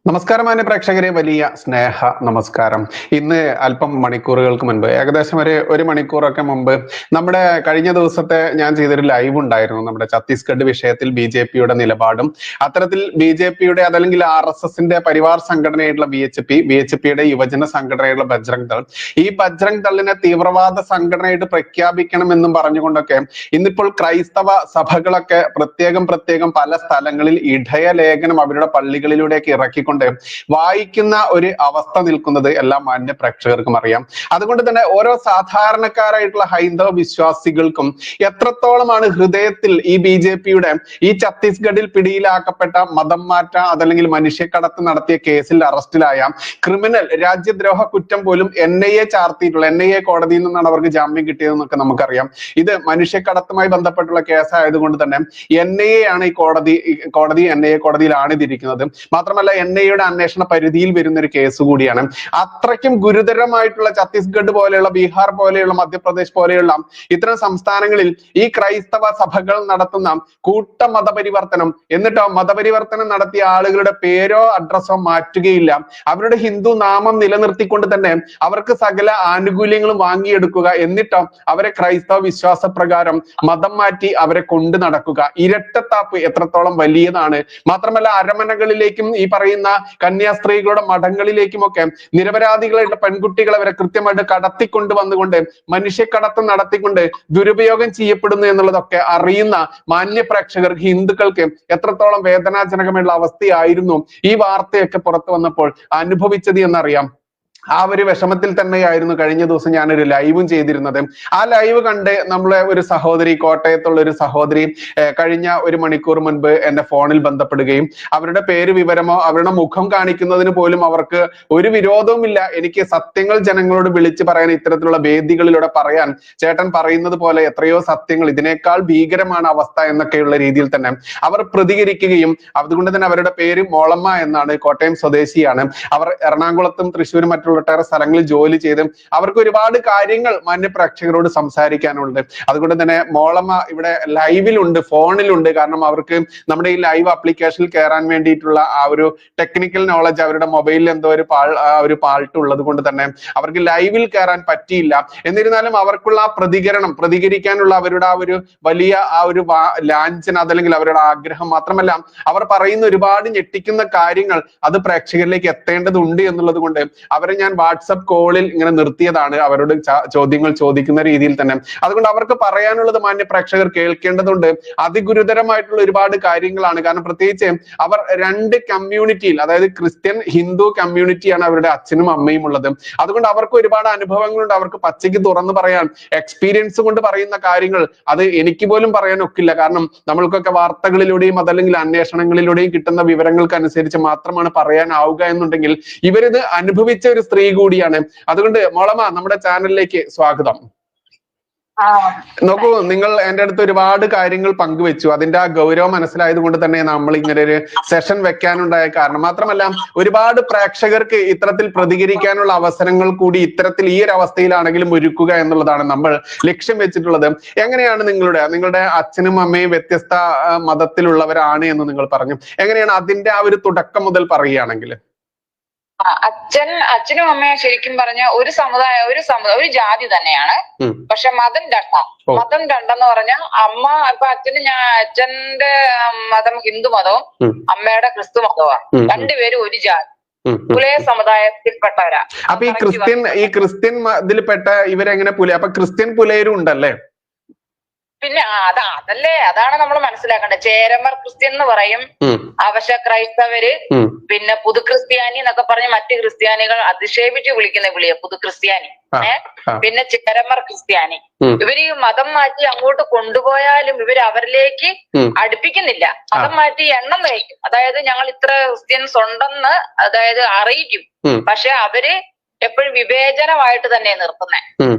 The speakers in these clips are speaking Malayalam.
നമസ്കാരം മാന്യ പ്രേക്ഷകരെ, വലിയ സ്നേഹ നമസ്കാരം. ഇന്ന് അല്പം മണിക്കൂറുകൾക്ക് മുൻപ്, ഏകദേശം ഒരു മണിക്കൂറൊക്കെ മുമ്പ്, നമ്മുടെ കഴിഞ്ഞ ദിവസത്തെ ഞാൻ ചെയ്തൊരു ലൈവ് ഉണ്ടായിരുന്നു. നമ്മുടെ ഛത്തീസ്ഗഡ് വിഷയത്തിൽ BJP-യുടെ നിലപാടും, അത്തരത്തിൽ BJP-യുടെ അതല്ലെങ്കിൽ RSSന്റെ പരിവാർ സംഘടനയായിട്ടുള്ള BHP-യുടെ യുവജന സംഘടനയായിട്ടുള്ള ബജ്രംഗ് ദൾ, ഈ ബജ്രംഗ് ദളിനെ തീവ്രവാദ സംഘടനയായിട്ട് പ്രഖ്യാപിക്കണമെന്നും പറഞ്ഞുകൊണ്ടൊക്കെ ഇന്നിപ്പോൾ ക്രൈസ്തവ സഭകളൊക്കെ പ്രത്യേകം പല സ്ഥലങ്ങളിൽ ഇടയലേഖനം അവരുടെ പള്ളികളിലൂടെയൊക്കെ ഇറക്കിക്കൊണ്ട് വായിക്കുന്ന ഒരു അവസ്ഥ നിൽക്കുന്നത് എല്ലാ മാന്യ പ്രേക്ഷകർക്കും അറിയാം. അതുകൊണ്ട് തന്നെ ഓരോ സാധാരണക്കാരായിട്ടുള്ള ഹൈന്ദവ വിശ്വാസികൾക്കും എത്രത്തോളമാണ് ഹൃദയത്തിൽ ഈ BJP-യുടെ ഈ ഛത്തീസ്ഗഡിൽ പിടിയിലാക്കപ്പെട്ട മതം മാറ്റ അതല്ലെങ്കിൽ മനുഷ്യക്കടത്ത് നടത്തിയ കേസിൽ അറസ്റ്റിലായ ക്രിമിനൽ രാജ്യദ്രോഹ കുറ്റം പോലും NIA ചാർത്തിയിട്ടുള്ള NIA കോടതിയിൽ നിന്നാണ് അവർക്ക് ജാമ്യം കിട്ടിയതെന്നൊക്കെ നമുക്കറിയാം. ഇത് മനുഷ്യക്കടത്തുമായി ബന്ധപ്പെട്ടുള്ള കേസായതുകൊണ്ട് തന്നെ NIA ആണ് ഈ കോടതി NIA കോടതിയിലാണ് ഇതിരിക്കുന്നത്. മാത്രമല്ല NIA-യുടെ അന്വേഷണ പരിധിയിൽ വരുന്ന ഒരു കേസ് കൂടിയാണ്. അത്രയ്ക്കും ഗുരുതരമായിട്ടുള്ള ഛത്തീസ്ഗഡ് പോലെയുള്ള, ബീഹാർ പോലെയുള്ള, മധ്യപ്രദേശ് പോലെയുള്ള ഇത്തരം സംസ്ഥാനങ്ങളിൽ ഈ ക്രൈസ്തവ സഭകൾ നടത്തുന്ന കൂട്ട മതപരിവർത്തനം, എന്നിട്ടോ മതപരിവർത്തനം നടത്തിയ ആളുകളുടെ പേരോ അഡ്രസ്സോ മാറ്റുകയില്ല, അവരുടെ ഹിന്ദു നാമം നിലനിർത്തിക്കൊണ്ട് തന്നെ അവർക്ക് സകല ആനുകൂല്യങ്ങളും വാങ്ങിയെടുക്കുക, എന്നിട്ടോ അവരെ ക്രൈസ്തവ വിശ്വാസപ്രകാരം മതം മാറ്റി അവരെ കൊണ്ടു നടക്കുക. ഇരട്ടത്താപ്പ് എത്രത്തോളം വലിയതാണ്. മാത്രമല്ല അരമനകളിലേക്കും ഈ പറയുന്ന കന്യാസ്ത്രീകളുടെ മഠങ്ങളിലേക്കുമൊക്കെ നിരപരാധികളായിട്ട് പെൺകുട്ടികളെ വരെ കൃത്യമായിട്ട് കടത്തിക്കൊണ്ട് വന്നുകൊണ്ട് മനുഷ്യക്കടത്തം നടത്തിക്കൊണ്ട് ദുരുപയോഗം ചെയ്യപ്പെടുന്നു എന്നുള്ളതൊക്കെ അറിയുന്ന മാന്യ പ്രേക്ഷകർക്ക്, ഹിന്ദുക്കൾക്ക് എത്രത്തോളം വേദനാജനകമുള്ള അവസ്ഥയായിരുന്നു ഈ വാർത്തയൊക്കെ പുറത്തു വന്നപ്പോൾ അനുഭവിച്ചത് എന്നറിയാം. ആ ഒരു വിഷമത്തിൽ തന്നെയായിരുന്നു കഴിഞ്ഞ ദിവസം ഞാനൊരു ലൈവും ചെയ്തിരുന്നത്. ആ ലൈവ് കണ്ട് നമ്മളെ ഒരു സഹോദരി, കോട്ടയത്തുള്ള ഒരു സഹോദരി കഴിഞ്ഞ ഒരു മണിക്കൂർ മുൻപ് എന്റെ ഫോണിൽ ബന്ധപ്പെടുകയും അവരുടെ പേര് വിവരമോ അവരുടെ മുഖം കാണിക്കുന്നതിന് പോലും അവർക്ക് ഒരു വിരോധവുമില്ല, എനിക്ക് സത്യങ്ങൾ ജനങ്ങളോട് വിളിച്ചു പറയാൻ, ഇത്തരത്തിലുള്ള വേദികളിലൂടെ പറയാൻ ചേട്ടൻ പറയുന്നത് പോലെ എത്രയോ സത്യങ്ങൾ, ഇതിനേക്കാൾ ഭീകരമാണ് അവസ്ഥ എന്നൊക്കെയുള്ള രീതിയിൽ തന്നെ അവർ പ്രതികരിക്കുകയും, അതുകൊണ്ട് തന്നെ അവരുടെ പേര് മോളമ്മ എന്നാണ്, കോട്ടയം സ്വദേശിയാണ്. അവർ എറണാകുളത്തും തൃശ്ശൂരും മറ്റുള്ള ഒട്ടേറെ സ്ഥലങ്ങളിൽ ജോലി ചെയ്ത് അവർക്ക് ഒരുപാട് കാര്യങ്ങൾ മാന്യ പ്രേക്ഷകരോട് സംസാരിക്കാനുണ്ട്. അതുകൊണ്ട് തന്നെ മോളമ്മ ഇവിടെ ലൈവിലുണ്ട്, ഫോണിലുണ്ട്. കാരണം അവർക്ക് നമ്മുടെ ഈ ലൈവ് ആപ്ലിക്കേഷനിൽ കയറാൻ വേണ്ടിയിട്ടുള്ള ആ ഒരു ടെക്നിക്കൽ നോളജ് അവരുടെ മൊബൈലിൽ എന്തോ ഒരു പാൾട്ട് ഉള്ളത് കൊണ്ട് തന്നെ അവർക്ക് ലൈവിൽ കയറാൻ പറ്റിയില്ല. എന്നിരുന്നാലും അവർക്കുള്ള ആ പ്രതികരിക്കാനുള്ള അവരുടെ ആ ഒരു വലിയ ആ ഒരു ലാഞ്ചന, അതല്ലെങ്കിൽ അവരുടെ ആഗ്രഹം, മാത്രമല്ല അവർ പറയുന്ന ഒരുപാട് ഞെട്ടിക്കുന്ന കാര്യങ്ങൾ അത് പ്രേക്ഷകരിലേക്ക് എത്തേണ്ടതുണ്ട് എന്നുള്ളത് കൊണ്ട് അവരെ ഞാൻ വാട്സപ്പ് കോളിൽ ഇങ്ങനെ നിർത്തിയതാണ്, അവരോട് ചോദ്യങ്ങൾ ചോദിക്കുന്ന രീതിയിൽ തന്നെ. അതുകൊണ്ട് അവർക്ക് പറയാനുള്ളത് മാന്യ പ്രേക്ഷകർ കേൾക്കേണ്ടതുണ്ട്. അതിഗുരുതരമായിട്ടുള്ള ഒരുപാട് കാര്യങ്ങളാണ്. കാരണം പ്രത്യേകിച്ച് അവർ രണ്ട് കമ്മ്യൂണിറ്റിയിൽ, അതായത് ക്രിസ്ത്യൻ ഹിന്ദു കമ്മ്യൂണിറ്റിയാണ് അവരുടെ അച്ഛനും അമ്മയും ഉള്ളത്. അതുകൊണ്ട് അവർക്ക് ഒരുപാട് അനുഭവങ്ങളുണ്ട്. അവർക്ക് പച്ചയ്ക്ക് തുറന്നു പറയാൻ, എക്സ്പീരിയൻസ് കൊണ്ട് പറയുന്ന കാര്യങ്ങൾ അത് എനിക്ക് പോലും പറയാൻ ഒക്കില്ല. കാരണം നമ്മൾക്കൊക്കെ വാർത്തകളിലൂടെയും അതല്ലെങ്കിൽ അന്വേഷണങ്ങളിലൂടെയും കിട്ടുന്ന വിവരങ്ങൾക്ക് അനുസരിച്ച് മാത്രമാണ് പറയാനാവുക എന്നുണ്ടെങ്കിൽ ഇവരിത് അനുഭവിച്ച ഒരു സ്ത്രീ കൂടിയാണ്. അതുകൊണ്ട് മോളമ്മ, നമ്മുടെ ചാനലിലേക്ക് സ്വാഗതം. നോക്കൂ, നിങ്ങൾ എൻ്റെ അടുത്ത് ഒരുപാട് കാര്യങ്ങൾ പങ്കുവെച്ചു. അതിന്റെ ആ ഗൗരവം മനസ്സിലായത് കൊണ്ട് തന്നെ നമ്മൾ ഇങ്ങനെ ഒരു സെഷൻ വെക്കാനുണ്ടായ കാരണം. മാത്രമല്ല ഒരുപാട് പ്രേക്ഷകർക്ക് ഇത്തരത്തിൽ പ്രതികരിക്കാനുള്ള അവസരങ്ങൾ കൂടി ഇത്തരത്തിൽ ഈ ഒരു അവസ്ഥയിലാണെങ്കിലും ഒരുക്കുക എന്നുള്ളതാണ് നമ്മൾ ലക്ഷ്യം വെച്ചിട്ടുള്ളത്. എങ്ങനെയാണ് നിങ്ങളുടെ അച്ഛനും അമ്മയും വ്യത്യസ്ത മതത്തിലുള്ളവരാണ് എന്ന് നിങ്ങൾ പറഞ്ഞു. എങ്ങനെയാണ് അതിന്റെ ആ ഒരു തുടക്കം മുതൽ പറയുകയാണെങ്കിൽ? അച്ഛനും അമ്മയും ശരിക്കും പറഞ്ഞ ഒരു ഒരു ജാതി തന്നെയാണ്. പക്ഷെ മതം രണ്ടെന്ന് പറഞ്ഞാൽ അമ്മ ഇപ്പൊ അച്ഛന്റെ മതം ഹിന്ദു മതവും അമ്മയുടെ ക്രിസ്തു മതവുമാണ്. രണ്ടുപേരും ഒരു ജാതി, പുലയ സമുദായത്തിൽപ്പെട്ടവരാ. അപ്പൊ ഈ ക്രിസ്ത്യൻ ഇതിൽപ്പെട്ട ഇവരെങ്ങനെ അപ്പൊ ക്രിസ്ത്യൻ പുലയരും ഉണ്ടല്ലേ? പിന്നെ അതാണ് നമ്മൾ മനസ്സിലാക്കേണ്ടത്. ചേരമർ ക്രിസ്ത്യൻ എന്ന് പറയും, അവശ ക്രൈസ്തവര്, പിന്നെ പുതു ക്രിസ്ത്യാനി എന്നൊക്കെ പറഞ്ഞ് മറ്റ് ക്രിസ്ത്യാനികൾ അധിക്ഷേപിച്ച് വിളിക്കുന്ന വിളിയ പുതു ക്രിസ്ത്യാനി, പിന്നെ ചേരമർ ക്രിസ്ത്യാനി. ഇവര് മതം മാറ്റി അങ്ങോട്ട് കൊണ്ടുപോയാലും ഇവര് അവരിലേക്ക് അടുപ്പിക്കുന്നില്ല. മതം മാറ്റി എണ്ണം തയ്ക്കും. അതായത് ഞങ്ങൾ ഇത്ര ക്രിസ്ത്യൻസ് ഉണ്ടെന്ന് അറിയിക്കും. പക്ഷെ അവര് എപ്പോഴും വിവേചനമായിട്ട് തന്നെ നിർത്തുന്നേ.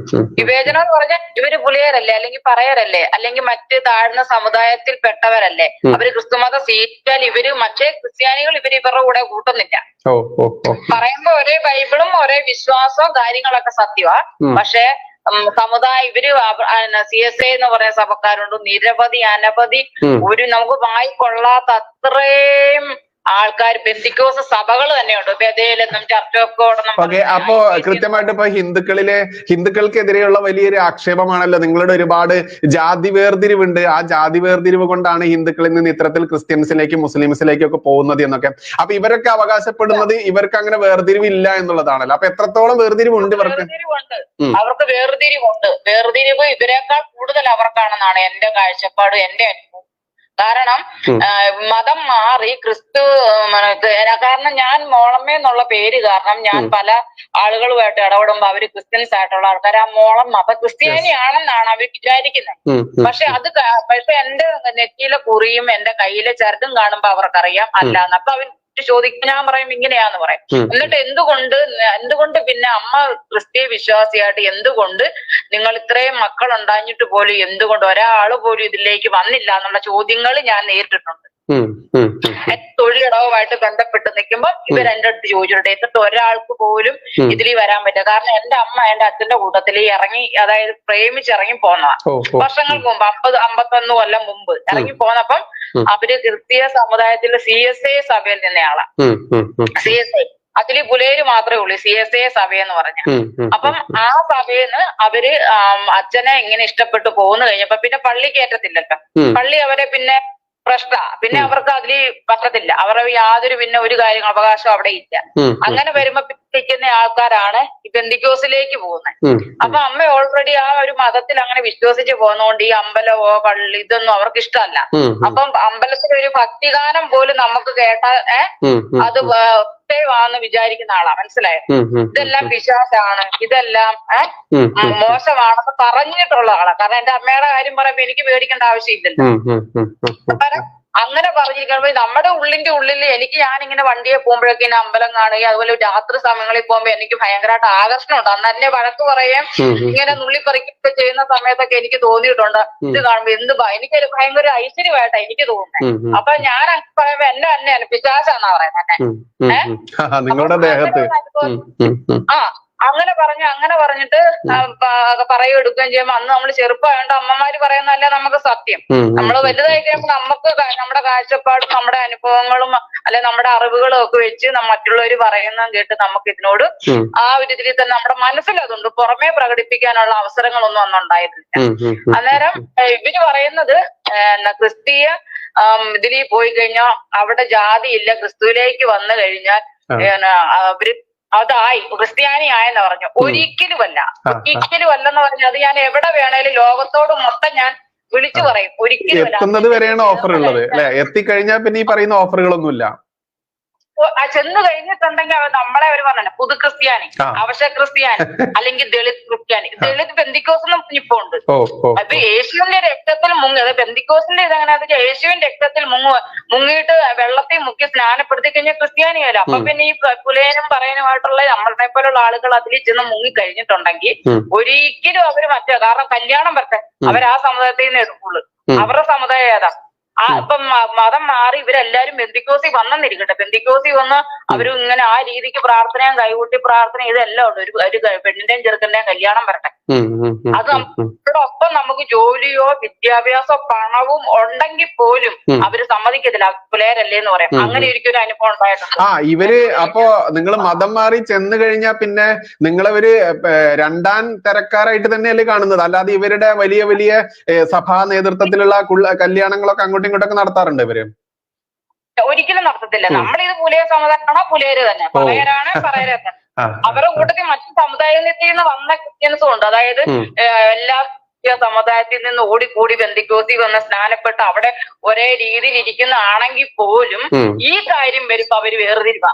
വിവേചനം എന്ന് പറഞ്ഞാൽ ഇവര് പുലിയരല്ലേ, അല്ലെങ്കിൽ പറയരല്ലേ, അല്ലെങ്കിൽ മറ്റ് താഴ്ന്ന സമുദായത്തിൽ പെട്ടവരല്ലേ, അവര് ക്രിസ്തുമതം സ്വീകരിച്ചാൽ ഇവര് മറ്റേ ക്രിസ്ത്യാനികൾ ഇവരുടെ കൂടെ കൂട്ടുന്നില്ല. പറയുമ്പോ ഒരേ ബൈബിളും ഒരേ വിശ്വാസവും കാര്യങ്ങളൊക്കെ സത്യമാ. പക്ഷെ സമുദായം ഇവര് CSA എന്ന് പറയുന്ന സഭക്കാരുണ്ട്, നിരവധി അനവധി, നമുക്ക് വായിക്കൊള്ളാത്ത അത്രയും ആൾക്കാർ പെന്തിക്കോസ് സഭകൾ തന്നെയുണ്ട്. ബഥേലെന്നും ചർച്ച് ഓഫ് ഗോഡ് എന്നും. ഓക്കെ, അപ്പോ കൃത്യമായിട്ട് ഇപ്പൊ ഹിന്ദുക്കൾക്കെതിരെയുള്ള വലിയൊരു ആക്ഷേപമാണല്ലോ നിങ്ങളുടെ ഒരുപാട് ജാതി വേർതിരിവുണ്ട്, ആ ജാതി വേർതിരിവ് കൊണ്ടാണ് ഹിന്ദുക്കളിൽ നിന്ന് ഇത്തരത്തിൽ ക്രിസ്ത്യൻസിലേക്കും മുസ്ലിംസിലേക്കും ഒക്കെ പോകുന്നത് എന്നൊക്കെ. അപ്പൊ ഇവരൊക്കെ അവകാശപ്പെടുന്നത് ഇവർക്ക് അങ്ങനെ വേർതിരിവില്ല എന്നുള്ളതാണല്ലോ. അപ്പൊ എത്രത്തോളം വേർതിരിവുണ്ട് ഇവർക്ക്? അവർക്ക് വേർതിരിവ് ഇവരെക്കാൾ കൂടുതൽ അവർക്കാണെന്നാണ് എന്റെ കാഴ്ചപ്പാട്, എന്റെ അനുഭവം. കാരണം മതം മാറി ക്രിസ്തു, കാരണം ഞാൻ മോളമ്മ എന്നുള്ള പേര് കാരണം ഞാൻ പല ആളുകളുമായിട്ട് ഇടപെടുമ്പോ അവര് ക്രിസ്ത്യൻസ് ആയിട്ടുള്ള ആൾക്കാർ ആ മോളം അപ്പൊ ക്രിസ്ത്യാനിയാണെന്നാണ് അവർ വിചാരിക്കുന്നത്. പക്ഷെ എന്റെ നെറ്റിയിലെ കുറിയും എന്റെ കയ്യിലെ ചരടും കാണുമ്പോ അവർക്കറിയാം അല്ലാന്ന്. അപ്പൊ അവർ ചോദിക്കും, ഞാൻ പറയും ഇങ്ങനെയാന്ന് പറയും. എന്നിട്ട് എന്തുകൊണ്ട് പിന്നെ അമ്മ ക്രിസ്തീയ വിശ്വാസിയായിട്ട് എന്തുകൊണ്ട് നിങ്ങൾ ഇത്രയും മക്കൾ ഉണ്ടാഞ്ഞിട്ട് പോലും എന്തുകൊണ്ട് ഒരാള് പോലും ഇതിലേക്ക് വന്നില്ല എന്നുള്ള ചോദ്യങ്ങൾ ഞാൻ നേരിട്ടിട്ടുണ്ട്. തൊഴിലിടവുമായിട്ട് ബന്ധപ്പെട്ട് നിൽക്കുമ്പോൾ ഇവരെന്റെ അടുത്ത് ചോദിച്ചിട്ടുണ്ട് എന്നിട്ട് ഒരാൾക്ക് പോലും ഇതിൽ വരാൻ പറ്റില്ല. കാരണം എന്റെ അമ്മ എന്റെ അച്ഛന്റെ കൂട്ടത്തിൽ ഇറങ്ങി, അതായത് പ്രേമിച്ചിറങ്ങി പോന്നതാ. വർഷങ്ങൾക്ക് മുമ്പ് 50-51 കൊല്ലം മുമ്പ് ഇറങ്ങി പോന്നപ്പം അവര് ക്രിസ്തീയ സമുദായത്തിലെ CSA സഭയിൽ നിന്നയാളാ. CSA അതില് പുലേര് മാത്രമേ ഉള്ളൂ CSA സഭയെന്ന് പറഞ്ഞ. അപ്പം ആ സഭയെന്ന് അവര് അച്ഛനെ ഇങ്ങനെ ഇഷ്ടപ്പെട്ടു പോന്നു കഴിഞ്ഞപ്പോ പിന്നെ പള്ളി കയറ്റത്തില്ലല്ലോ. പള്ളി അവരെ പിന്നെ പിന്നെ അവർക്ക് അതിൽ പറ്റത്തില്ല. അവരുടെ യാതൊരു പിന്നെ ഒരു കാര്യം അവകാശം അവിടെ ഇല്ല. അങ്ങനെ വരുമ്പോ നിൽക്കുന്ന ആൾക്കാരാണ് ഈ പെന്തിക്കോസിലേക്ക് പോകുന്നത്. അപ്പൊ അമ്മ ഓൾറെഡി ആ ഒരു മതത്തിൽ അങ്ങനെ വിശ്വസിച്ച് പോകുന്നതുകൊണ്ട് ഈ അമ്പലമോ പള്ളി ഇതൊന്നും അവർക്ക് ഇഷ്ടമല്ല. അപ്പം അമ്പലത്തിൽ ഒരു ഭക്തിഗാനം പോലും നമുക്ക് കേട്ടാൽ അത് വാന്ന് വിചാരിക്കുന്ന ആളാ. മനസ്സിലായോ? ഇതെല്ലാം പിശാചാണ്, ഇതെല്ലാം മോശമാണെന്ന് പറഞ്ഞിട്ടുള്ള ആളാ. കാരണം എന്റെ അമ്മയുടെ കാര്യം പറയുമ്പോ എനിക്ക് പേടിക്കേണ്ട ആവശ്യമില്ലല്ലോ. അങ്ങനെ പറഞ്ഞിരിക്കുമ്പോ നമ്മുടെ ഉള്ളിന്റെ ഉള്ളിൽ ഞാനിങ്ങനെ വണ്ടിയെ പോകുമ്പോഴൊക്കെ അമ്പലം കാണുകയും അതുപോലെ രാത്രി സമയങ്ങളിൽ പോകുമ്പോ എനിക്ക് ഭയങ്കരമായിട്ട് ആകർഷണമുണ്ട്. അന്ന് എന്നെ വഴക്ക് പറയുകയും ഇങ്ങനെ നുള്ളിപ്പറിക്കൊക്കെ ചെയ്യുന്ന സമയത്തൊക്കെ എനിക്ക് തോന്നിയിട്ടുണ്ട് ഇത് കാണുമ്പോ എനിക്കൊരു ഭയങ്കര ഐശ്വര്യമായിട്ടാ എനിക്ക് തോന്നുന്നത്. അപ്പൊ ഞാൻ പറയുമ്പോ എന്നെ തന്നെയാണ് പിശാചാന്നാ പറയുന്നത്. അങ്ങനെ പറഞ്ഞിട്ട് പറയെടുക്കുകയും ചെയ്യുമ്പോ അന്ന് നമ്മൾ ചെറുപ്പമായോണ്ട് അമ്മമാര് പറയുന്നതല്ല നമുക്ക് സത്യം. നമ്മൾ വലുതായി കഴിയുമ്പോൾ നമുക്ക് നമ്മുടെ കാഴ്ചപ്പാടും നമ്മുടെ അനുഭവങ്ങളും അല്ലെ നമ്മുടെ അറിവുകളും ഒക്കെ വെച്ച് മറ്റുള്ളവർ പറയുന്നതും കേട്ട് നമുക്ക് ഇതിനോട് ആ ഒരു ഇതിൽ തന്നെ നമ്മുടെ മനസ്സിലതുണ്ട്, പുറമേ പ്രകടിപ്പിക്കാനുള്ള അവസരങ്ങളൊന്നും അന്ന് ഉണ്ടായിരുന്നില്ല. അന്നേരം ഇവര് പറയുന്നത് ക്രിസ്തീയ ഇതിൽ പോയി കഴിഞ്ഞാൽ അവിടെ ജാതിയില്ല, ക്രിസ്തുവിലേക്ക് വന്നു കഴിഞ്ഞാൽ അവര് അതായി ക്രിസ്ത്യാനി ആയെന്ന് പറഞ്ഞു. ഒരിക്കലുമല്ല എന്ന് പറഞ്ഞാൽ അത് ഞാൻ എവിടെ വേണേലും ലോകത്തോട് മൊത്തം ഞാൻ വിളിച്ചു പറയും. ഒരിക്കലും വരെയാണ് ഓഫർ ഉള്ളത് അല്ലെ? എത്തിക്കഴിഞ്ഞാൽ പിന്നെ ഈ പറയുന്ന ഓഫറുകളൊന്നുമില്ല. ചെന്ന് കഴിഞ്ഞിട്ടുണ്ടെങ്കിൽ നമ്മളെ അവർ പറഞ്ഞ പുതു ക്രിസ്ത്യാനി, അവശ ക്രിസ്ത്യാനി, അല്ലെങ്കിൽ ദളിത് ക്രിസ്ത്യാനി. ദളിത് പെന്തിക്കോസെന്നും ഇപ്പൊ ഉണ്ട്. അപ്പൊ യേശുവിന്റെ രക്തത്തിൽ മുങ്ങി, പെന്തിക്കോസിന്റെ ഇതങ്ങനെ യേശുവിന്റെ രക്തത്തിൽ മുങ്ങിയിട്ട് വെള്ളത്തിൽ മുക്കി സ്നാനപ്പെടുത്തി കഴിഞ്ഞാൽ ക്രിസ്ത്യാനിയല്ല. അപ്പൊ പിന്നെ ഈ പുലേനും പറയാനുമായിട്ടുള്ള നമ്മളെ പോലുള്ള ആളുകൾ അതിൽ ചെന്ന് മുങ്ങി കഴിഞ്ഞിട്ടുണ്ടെങ്കിൽ ഒരിക്കലും അവര് കാരണം കല്യാണം വരട്ടെ അവർ ആ സമുദായത്തിൽ നിന്ന് എടുക്കുള്ളൂ. അവരുടെ സമുദായം ഏതാ? ഇപ്പം മതം മാറി ഇവരെല്ലാരും പെന്തിക്കോസി വന്നെന്നിരിക്കട്ടെ, പെന്തിക്കോസി വന്ന് അവരും ഇങ്ങനെ ആ രീതിക്ക് പ്രാർത്ഥനയും കൈകൂട്ടി പ്രാർത്ഥന ഇതെല്ലാം ഉണ്ട്. ഒരു പെണ്ണിന്റെയും ചെറുക്കന്റെയും കല്യാണം വരട്ടെ. അത് ഒപ്പം നമുക്ക് ജോലിയോ വിദ്യാഭ്യാസോ പണവും ഉണ്ടെങ്കിൽ പോലും അവര് സമ്മതിക്കത്തില്ല, പുലേരല്ലേ എന്ന് പറയാം. അങ്ങനെ എനിക്കൊരു അനുഭവം ഉണ്ടായിട്ടുണ്ട്. ഇവര് അപ്പോ നിങ്ങൾ മതം മാറി ചെന്ന് കഴിഞ്ഞാൽ പിന്നെ നിങ്ങളവര് രണ്ടാം തരക്കാരായിട്ട് തന്നെയല്ലേ കാണുന്നത്? അല്ലാതെ ഇവരുടെ വലിയ വലിയ സഭാ നേതൃത്വത്തിലുള്ള കല്യാണങ്ങളൊക്കെ അങ്ങോട്ടും ഇങ്ങോട്ടൊക്കെ നടത്താറുണ്ട് ഇവര്? ഒരിക്കലും നടത്തത്തില്ല. നമ്മളിത് പുലയ സമുദായമാണോ പുലേര് തന്നെ, പറയരാണ് പറയരെ തന്നെ. അവരുടെ കൂട്ടത്തിൽ മറ്റു സമുദായത്തിൽ നിന്ന് വന്ന ക്രിസ്ത്യൻസും ഉണ്ട്. അതായത് എല്ലാ സമുദായത്തിൽ നിന്ന് ഓടിക്കൂടി ബന്ധുക്കോസി വന്ന് സ്നാനപ്പെട്ട് അവിടെ ഒരേ രീതിയിൽ ഇരിക്കുന്നതാണെങ്കിൽ പോലും ഈ കാര്യം വരുമ്പോ അവര് വേർതിരിവാ.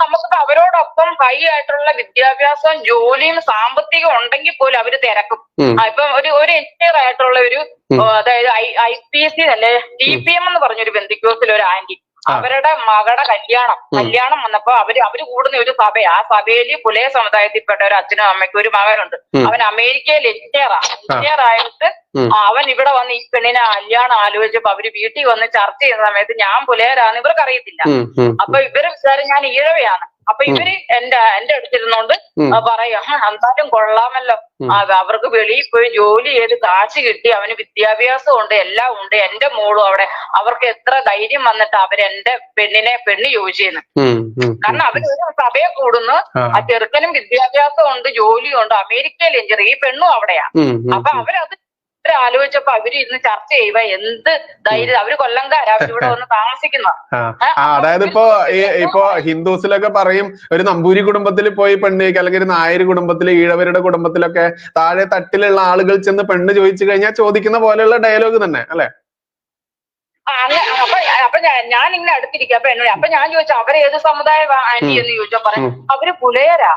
നമുക്ക് അവരോടൊപ്പം ഹൈ ആയിട്ടുള്ള വിദ്യാഭ്യാസവും ജോലിയും സാമ്പത്തികം ഉണ്ടെങ്കിൽ പോലും അവര് തിരക്കും. ഇപ്പൊ ഒരു എഞ്ചിനീയർ ആയിട്ടുള്ള ഒരു അതായത് IPC അല്ലെ TPM എന്ന് പറഞ്ഞൊരു ബന്ധുക്കോസിൽ ഒരു ആന്റി, അവരുടെ മകളുടെ കല്യാണം വന്നപ്പോ അവര് കൂടുന്ന ഒരു സഭയാ. ആ സഭയില് പുലയ സമുദായത്തിൽപ്പെട്ട ഒരു അച്ഛനും അമ്മയ്ക്കും ഒരു മകനുണ്ട്. അവൻ അമേരിക്കയിൽ എഞ്ചിനീയർ ആയിട്ട് അവൻ ഇവിടെ വന്ന് ഈ പെണ്ണിനെ കല്യാണം ആലോചിച്ചപ്പോ അവര് വീട്ടിൽ വന്ന് ചർച്ച ചെയ്യുന്ന സമയത്ത് ഞാൻ പുലയരാന്ന് ഇവർക്ക് അറിയത്തില്ല. അപ്പൊ ഇവര് വിചാരം ഞാൻ ഈഴവയാണ്. അപ്പൊ ഇവര് എന്റെ അടുത്തിരുന്നോണ്ട് പറയാ എന്തായാലും കൊള്ളാമല്ലോ, അവർക്ക് വെളിയിൽ പോയി ജോലി ചെയ്ത് കാശ് കിട്ടി, അവന് വിദ്യാഭ്യാസം ഉണ്ട്, എല്ലാം ഉണ്ട്, എന്റെ മോളും അവിടെ, അവർക്ക് എത്ര ധൈര്യം വന്നിട്ട് അവരെന്റെ പെണ്ണ് ചോദിച്ചെന്ന്. കാരണം അവര് ഒരു സഭയെ കൂടുന്നു, ആ ചെറുക്കനും വിദ്യാഭ്യാസം ഉണ്ട്, ജോലിയുണ്ട്, അമേരിക്കയിൽ എഞ്ചിനീയർ, ഈ പെണ്ണും അവിടെയാ. അപ്പൊ അവരത് ആലോചിച്ചപ്പോ അവര് ഇന്ന് ചർച്ച ചെയ്യുക എന്ത് ധൈര്യം, അവര് കൊല്ലംകാരാ, അവരിവിടെ വന്ന് താമസിക്കുന്ന. അതായത് ഇപ്പൊ ഹിന്ദുസിലൊക്കെ പറയും ഒരു നമ്പൂരി കുടുംബത്തിൽ പോയി പെണ്ണ് ചോദിക്കുക, അല്ലെങ്കിൽ ഒരു നായർ കുടുംബത്തില്, ഈഴവരുടെ കുടുംബത്തിലൊക്കെ താഴെ തട്ടിലുള്ള ആളുകൾ ചെന്ന് പെണ്ണ് ചോദിച്ചു കഴിഞ്ഞാൽ ചോദിക്കുന്ന പോലെയുള്ള ഡയലോഗ് തന്നെ അല്ലെ? അപ്പൊ ഞാൻ ഇങ്ങനെ അടുത്തിരിക്കുക, അപ്പൊ എന്നോട് അപ്പൊ ഞാൻ ചോദിച്ചു അവരേത് സമുദായ ആന്റി എന്ന് ചോദിച്ചാൽ പറയും അവര് പുലയരാ,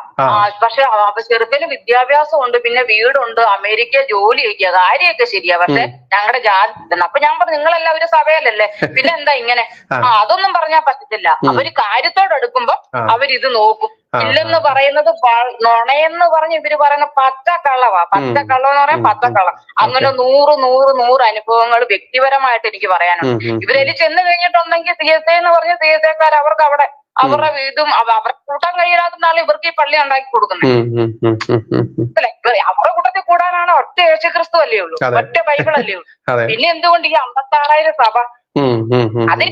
പക്ഷെ ചെറുക്കന് വിദ്യാഭ്യാസം ഉണ്ട്, പിന്നെ വീടുണ്ട്, അമേരിക്ക ജോലി ചെയ്യുക, കാര്യമൊക്കെ ശരിയാ, പക്ഷെ ഞങ്ങളുടെ ജാതി. അപ്പൊ ഞാൻ പറഞ്ഞു നിങ്ങളെല്ലാവരും സഭയിലല്ലേ, പിന്നെ എന്താ ഇങ്ങനെ? അതൊന്നും പറഞ്ഞാൽ പറ്റത്തില്ല. അവര് കാര്യത്തോടെടുക്കുമ്പോ അവരിത് നോക്കും. ഇല്ലെന്ന് പറയുന്നത് നുണയെന്ന് പറഞ്ഞ് ഇവര് പറയുന്ന പച്ചക്കള്ളവാ. പച്ചക്കള്ളം എന്ന് പറയാൻ പച്ചക്കള്ളം. അങ്ങനെ 100 അനുഭവങ്ങൾ വ്യക്തിപരമായിട്ട് എനിക്ക് പറയാനുണ്ട്. ഇവരെല്ലാം ചെന്ന് കഴിഞ്ഞിട്ടുണ്ടെങ്കിൽ CSI എന്ന് പറഞ്ഞ CSIക്കാർ അവർക്ക് അവിടെ അവരുടെ വീടും അവരെ കൂട്ടാൻ കഴിയാത്ത ആൾ ഇവർക്ക് ഈ പള്ളി ഉണ്ടാക്കി കൊടുക്കുന്നത്. അവരുടെ കൂട്ടത്തിൽ കൂടാനാണ് ഒറ്റ യേശുക്രിസ്തു അല്ലേ ഉള്ളൂ, ഒറ്റ ബൈബിൾ അല്ലേ ഉള്ളൂ. പിന്നെ എന്തുകൊണ്ട് ഈ 56,000 സഭ? അതിൽ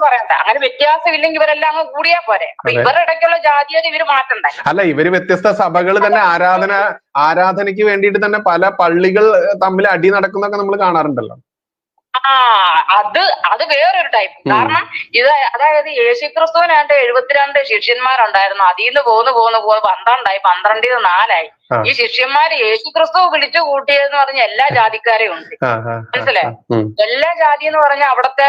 പറയണ്ട, അങ്ങനെ വ്യത്യാസമില്ലെങ്കിൽ ഇവരെല്ലാം അങ്ങ് കൂടിയാ പോരെ. അപ്പൊ ഇവരുടെ ഇടയ്ക്കുള്ള ജാതിയെ ഇവര് മാറ്റണ്ടേ? അല്ല, ഇവര് വ്യത്യസ്ത സഭകൾ തന്നെ ആരാധനയ്ക്ക് വേണ്ടിയിട്ട് തന്നെ പല പള്ളികൾ തമ്മിൽ അടി നടക്കുന്നൊക്കെ നമ്മൾ കാണാറുണ്ടല്ലോ. അത് വേറൊരു ടൈപ്പ്. കാരണം അതായത് യേശുക്രിസ്തുവിനായിട്ട് 72 ശിഷ്യന്മാരുണ്ടായിരുന്നു. അതിൽ നിന്ന് പോന്ന് 12 12 4 ഈ ശിഷ്യന്മാര് യേശുക്രിസ്തു വിളിച്ചു കൂട്ടിയെന്ന് പറഞ്ഞ എല്ലാ ജാതിക്കാരെയും ഉണ്ട്. മനസ്സിലായോ? എല്ലാ ജാതി എന്ന് പറഞ്ഞാൽ അവിടത്തെ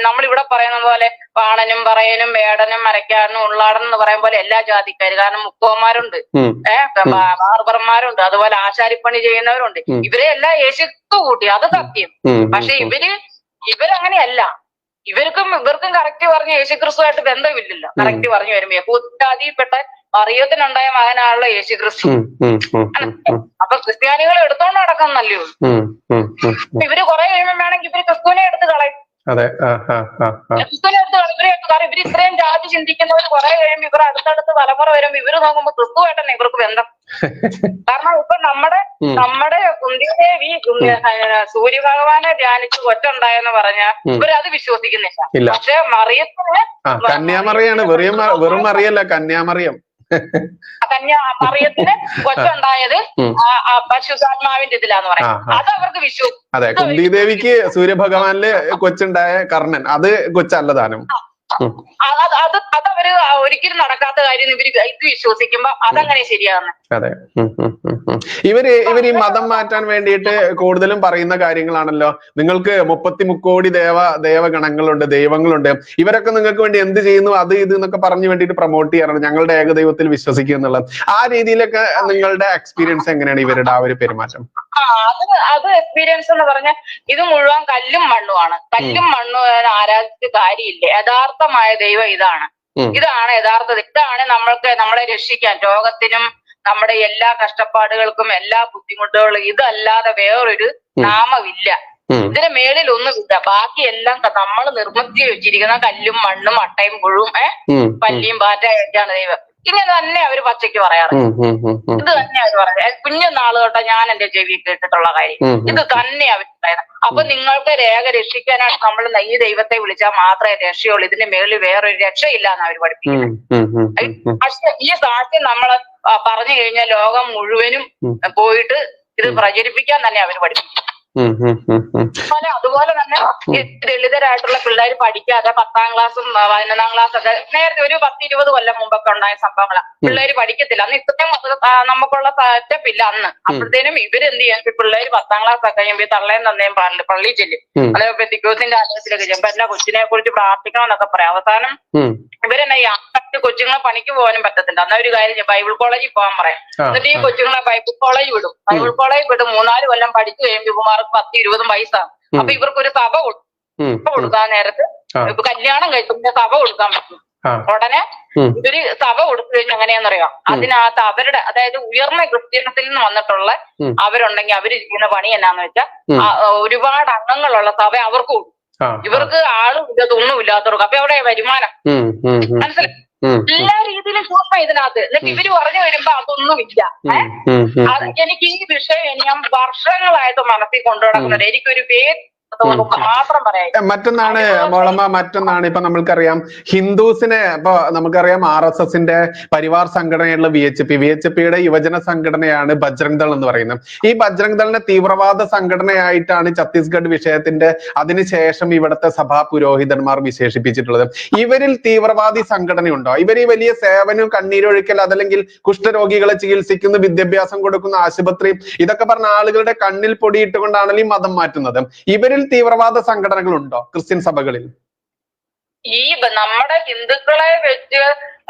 നമ്മളിവിടെ പറയുന്ന പോലെ പാണനും പറയനും വേടനും മരക്കാരനും ഉള്ളാടനും എന്ന് പറയുന്ന പോലെ എല്ലാ ജാതിക്കാര്. കാരണം മുക്കോന്മാരുണ്ട്, ബാർബർമാരുണ്ട്, അതുപോലെ ആശാരിപ്പണി ചെയ്യുന്നവരുണ്ട്. ഇവരെ എല്ലാം യേശുക്രിസ്തു കൂട്ടി, അത് സത്യം. പക്ഷെ ഇവരങ്ങനെയല്ല. ഇവർക്കും കറക്റ്റ് പറഞ്ഞ യേശുക്രിസ്തുവായിട്ട് ബന്ധമില്ലല്ലോ. കറക്റ്റ് പറഞ്ഞു വരുമ്പോ കൂത്താതിയിൽപ്പെട്ട മറിയത്തിനുണ്ടായ മകനാണല്ലോ യേശുക്രിസ്തു. അപ്പൊ ക്രിസ്ത്യാനികൾ എടുത്തോണ്ട് നടക്കുന്നല്ലേ ഉള്ളൂ. ഇവര് കുറെ കഴിയുമ്പോൾ വേണമെങ്കിൽ ഇവര് ക്രിസ്തുവിനെ എടുത്ത് കളയും. ക്രിസ്തുവിനെ എടുത്ത് കളയും. ഇവര് ഇത്രയും ജാതി ചിന്തിക്കുന്നവർ കുറെ കഴിയുമ്പോൾ ഇവർ അടുത്തടുത്ത് തലമുറ വരുമ്പോ ഇവര് നോക്കുമ്പോ ക്രിസ്തുവായിട്ടന്നെ ഇവർക്ക് ബന്ധം. കാരണം ഇപ്പൊ നമ്മുടെ കുന്തിദേവി സൂര്യഭഗവാനെ ധ്യാനിച്ച് കൊച്ചുണ്ടായെന്ന് പറഞ്ഞാൽ ഇവരത് വിശ്വസിക്കുന്നില്ല. പക്ഷെ മറിയത്തിന് കന്യാമറിയാണ്, വെറും മറിയല്ല, കന്യാമറിയം. മറിയത്തിന് കൊച്ചുണ്ടായത് പരിശുദ്ധാത്മാവിന്റെ ഇതിലാന്ന് പറയാം. അത് അവർക്ക് വിശ്വസിക്കും. അതെ, കുന്തിദേവിക്ക് സൂര്യഭഗവാനില് കൊച്ചുണ്ടായ കർണൻ, അത് കൊച്ചല്ലതാനും. അതവര് ഒരിക്കലും നടക്കാത്ത കാര്യം ഇവര് ഇത് വിശ്വസിക്കുമ്പോ അതങ്ങനെ ശരിയാകുന്നു. അതെ, ഇവര് ഈ മതം മാറ്റാൻ വേണ്ടിയിട്ട് കൂടുതലും പറയുന്ന കാര്യങ്ങളാണല്ലോ. നിങ്ങൾക്ക് 33 ദേവഗണങ്ങളുണ്ട്, ദൈവങ്ങളുണ്ട്, ഇവരൊക്കെ നിങ്ങൾക്ക് വേണ്ടി എന്ത് ചെയ്യുന്നു, അത് ഇത് എന്നൊക്കെ പറഞ്ഞു വേണ്ടിയിട്ട് പ്രൊമോട്ട് ചെയ്യാറുണ്ട്. ഞങ്ങളുടെ ഏകദൈവത്തിൽ വിശ്വസിക്കുക എന്നുള്ളത്. ആ രീതിയിലൊക്കെ നിങ്ങളുടെ എക്സ്പീരിയൻസ് എങ്ങനെയാണ് ഇവരുടെ ആ ഒരു പെരുമാറ്റം? അത് എക്സ്പീരിയൻസ് എന്ന് പറഞ്ഞാൽ ഇത് മുഴുവൻ കല്ലും മണ്ണുമാണ്. കല്ലും മണ്ണും ആരാധിച്ചിട്ട് കാര്യമില്ല. യഥാർത്ഥമായ ദൈവം ഇതാണ് യഥാർത്ഥ. ഇതാണ് നമ്മളെ രക്ഷിക്കാൻ, രോഗത്തിനും നമ്മുടെ എല്ലാ കഷ്ടപ്പാടുകൾക്കും എല്ലാ ബുദ്ധിമുട്ടുകളും. ഇതല്ലാതെ വേറൊരു നാമമില്ല. ഇതിന് മേളിൽ ഒന്നുമില്ല. ബാക്കിയെല്ലാം നമ്മൾ നിർമ്മിച്ച് വെച്ചിരിക്കുന്ന കല്ലും മണ്ണും അട്ടയും പുഴുവും പല്ലിയും പാറ്റയൊക്കെയാണ് ദൈവം. ഇങ്ങനെ തന്നെ അവര് പച്ചയ്ക്ക് പറയാറ്. ഇത് തന്നെ അവർ പറയാറ്. കുഞ്ഞുനാള് തൊട്ട് ഞാൻ എന്റെ ചെവി കേട്ടിട്ടുള്ള കാര്യം ഇത് തന്നെ അവർ പറയുന്നത്. അപ്പൊ നിങ്ങൾക്ക് രക്ഷിക്കാനായിട്ട് നമ്മൾ ഈ ദൈവത്തെ വിളിച്ചാൽ മാത്രമേ രക്ഷയുള്ളൂ. ഇതിന്റെ മേളിൽ വേറൊരു രക്ഷയില്ല എന്ന് അവർ പഠിപ്പിക്കുന്നത്. പക്ഷെ ഈ സാക്ഷ്യം നമ്മൾ പറഞ്ഞു കഴിഞ്ഞാൽ ലോകം മുഴുവനും പോയിട്ട് ഇത് പ്രചരിപ്പിക്കാൻ തന്നെ അവർ പഠിപ്പിക്കും. അതുപോലെ തന്നെ ദളിതരായിട്ടുള്ള പിള്ളേർ പഠിക്കാതെ 10ാം ക്ലാസ്സും 11ാം ക്ലാസ്സൊക്കെ നേരത്തെ ഒരു 10-20 കൊല്ലം മുമ്പൊക്കെ ഉണ്ടായ സംഭവങ്ങളാണ്. പിള്ളേര് പഠിക്കത്തില്ല. അന്ന് ഇത്രയും നമുക്കുള്ള സെറ്റപ്പ് ഇല്ല അന്ന്. അപ്പോഴത്തേനും ഇവരെന്ത് ചെയ്യാൻ പിള്ളേര് 10ാം ക്ലാസ് ഒക്കെ കഴിയുമ്പോൾ തള്ളേം തന്നെയും പള്ളി ചെല്ലും. അതേപോലെ പെന്തിക്കോസിന്റെ ആലയത്തിലൊക്കെ ചെല്ലുമ്പോ എല്ലാ കൊച്ചിനെ കുറിച്ച് പ്രാർത്ഥിക്കണം എന്നൊക്കെ പറയാം. അവസാനം ഇവരെന്നെ ഈ കൊച്ചുങ്ങളെ പണിക്ക് പോകാനും പറ്റത്തില്ല. എന്നാ ഒരു കാര്യം ബൈബിൾ കോളേജിൽ പോകാൻ പറയാം. എന്നിട്ട് ഈ കൊച്ചുങ്ങളെ ബൈബിൾ കോളേജ് വിടും. ബൈബിൾ കോളേജ് വിടും. 3-4 കൊല്ലം പഠിച്ചു കഴിയുമ്പോൾ ഇവമാർക്ക് 10-20 വയസ്സാണ്. അപ്പൊ ഇവർക്കൊരു സഭ കൊടുക്കാൻ നേരത്ത് ഇപ്പൊ കല്യാണം കഴിക്കുമ്പോ സഭ കൊടുക്കാൻ പറ്റും. ഉടനെ ഇവര് സഭ കൊടുത്തു കഴിഞ്ഞാൽ എങ്ങനെയാണെന്നറിയാം, അതിനകത്ത് അവരുടെ അതായത് ഉയർന്ന ക്രിസ്ത്യനത്തിൽ നിന്ന് വന്നിട്ടുള്ള അവരുണ്ടെങ്കിൽ അവര് ചെയ്യുന്ന പണി എന്നാന്ന് വെച്ചാൽ ഒരുപാട് അംഗങ്ങളുള്ള സഭ അവർക്ക് കൊടുക്കും. ഇവർക്ക് ആളും ഇതൊന്നും ഇല്ലാത്തവർക്ക്. അപ്പൊ അവിടെ വരുമാനം മനസ്സിലായി. എല്ലാ രീതിയിലും ചൂഷണം ഇതിനകത്ത്. എന്നിട്ട് ഇവര് പറഞ്ഞു വരുമ്പോ അതൊന്നുമില്ല. എനിക്ക് ഈ വിഷയം ഞാൻ വർഷങ്ങളായിട്ട് മനസ്സിൽ കൊണ്ടു നടക്കുന്നുണ്ട്. എനിക്കൊരു പേര് മാത്രം പറയാം. മറ്റൊന്നാണ് മോളമ്മ, മറ്റൊന്നാണ് ഇപ്പൊ നമ്മൾക്കറിയാം ഹിന്ദുസിനെ, ഇപ്പൊ നമുക്കറിയാം RSSന്റെ പരിവാർ സംഘടനയുള്ള VHPയുടെ യുവജന സംഘടനയാണ് ബജ്രംഗ് ദൾ എന്ന് പറയുന്നത്. ഈ ബജ്രംഗ് ദളിനെ തീവ്രവാദ സംഘടനയായിട്ടാണ് ഛത്തീസ്ഗഡ് വിഷയത്തിന്റെ അതിനുശേഷം ഇവിടുത്തെ സഭാ പുരോഹിതന്മാർ വിശേഷിപ്പിച്ചിട്ടുള്ളത്. ഇവരിൽ തീവ്രവാദി സംഘടനയുണ്ടോ? ഇവർ ഈ വലിയ സേവനം, കണ്ണീരൊഴുക്കൽ, അതല്ലെങ്കിൽ കുഷ്ഠരോഗികളെ ചികിത്സിക്കുന്ന, വിദ്യാഭ്യാസം കൊടുക്കുന്ന ആശുപത്രി, ഇതൊക്കെ പറഞ്ഞ ആളുകളുടെ കണ്ണിൽ പൊടിയിട്ടുകൊണ്ടാണല്ലോ ഈ മതം മാറ്റുന്നത്. ഇവരിൽ തീവ്രവാദ സംഘടനകളുണ്ടോ ക്രിസ്ത്യൻ സഭകളിൽ? ഈ നമ്മുടെ ഹിന്ദുക്കളെ വെച്ച്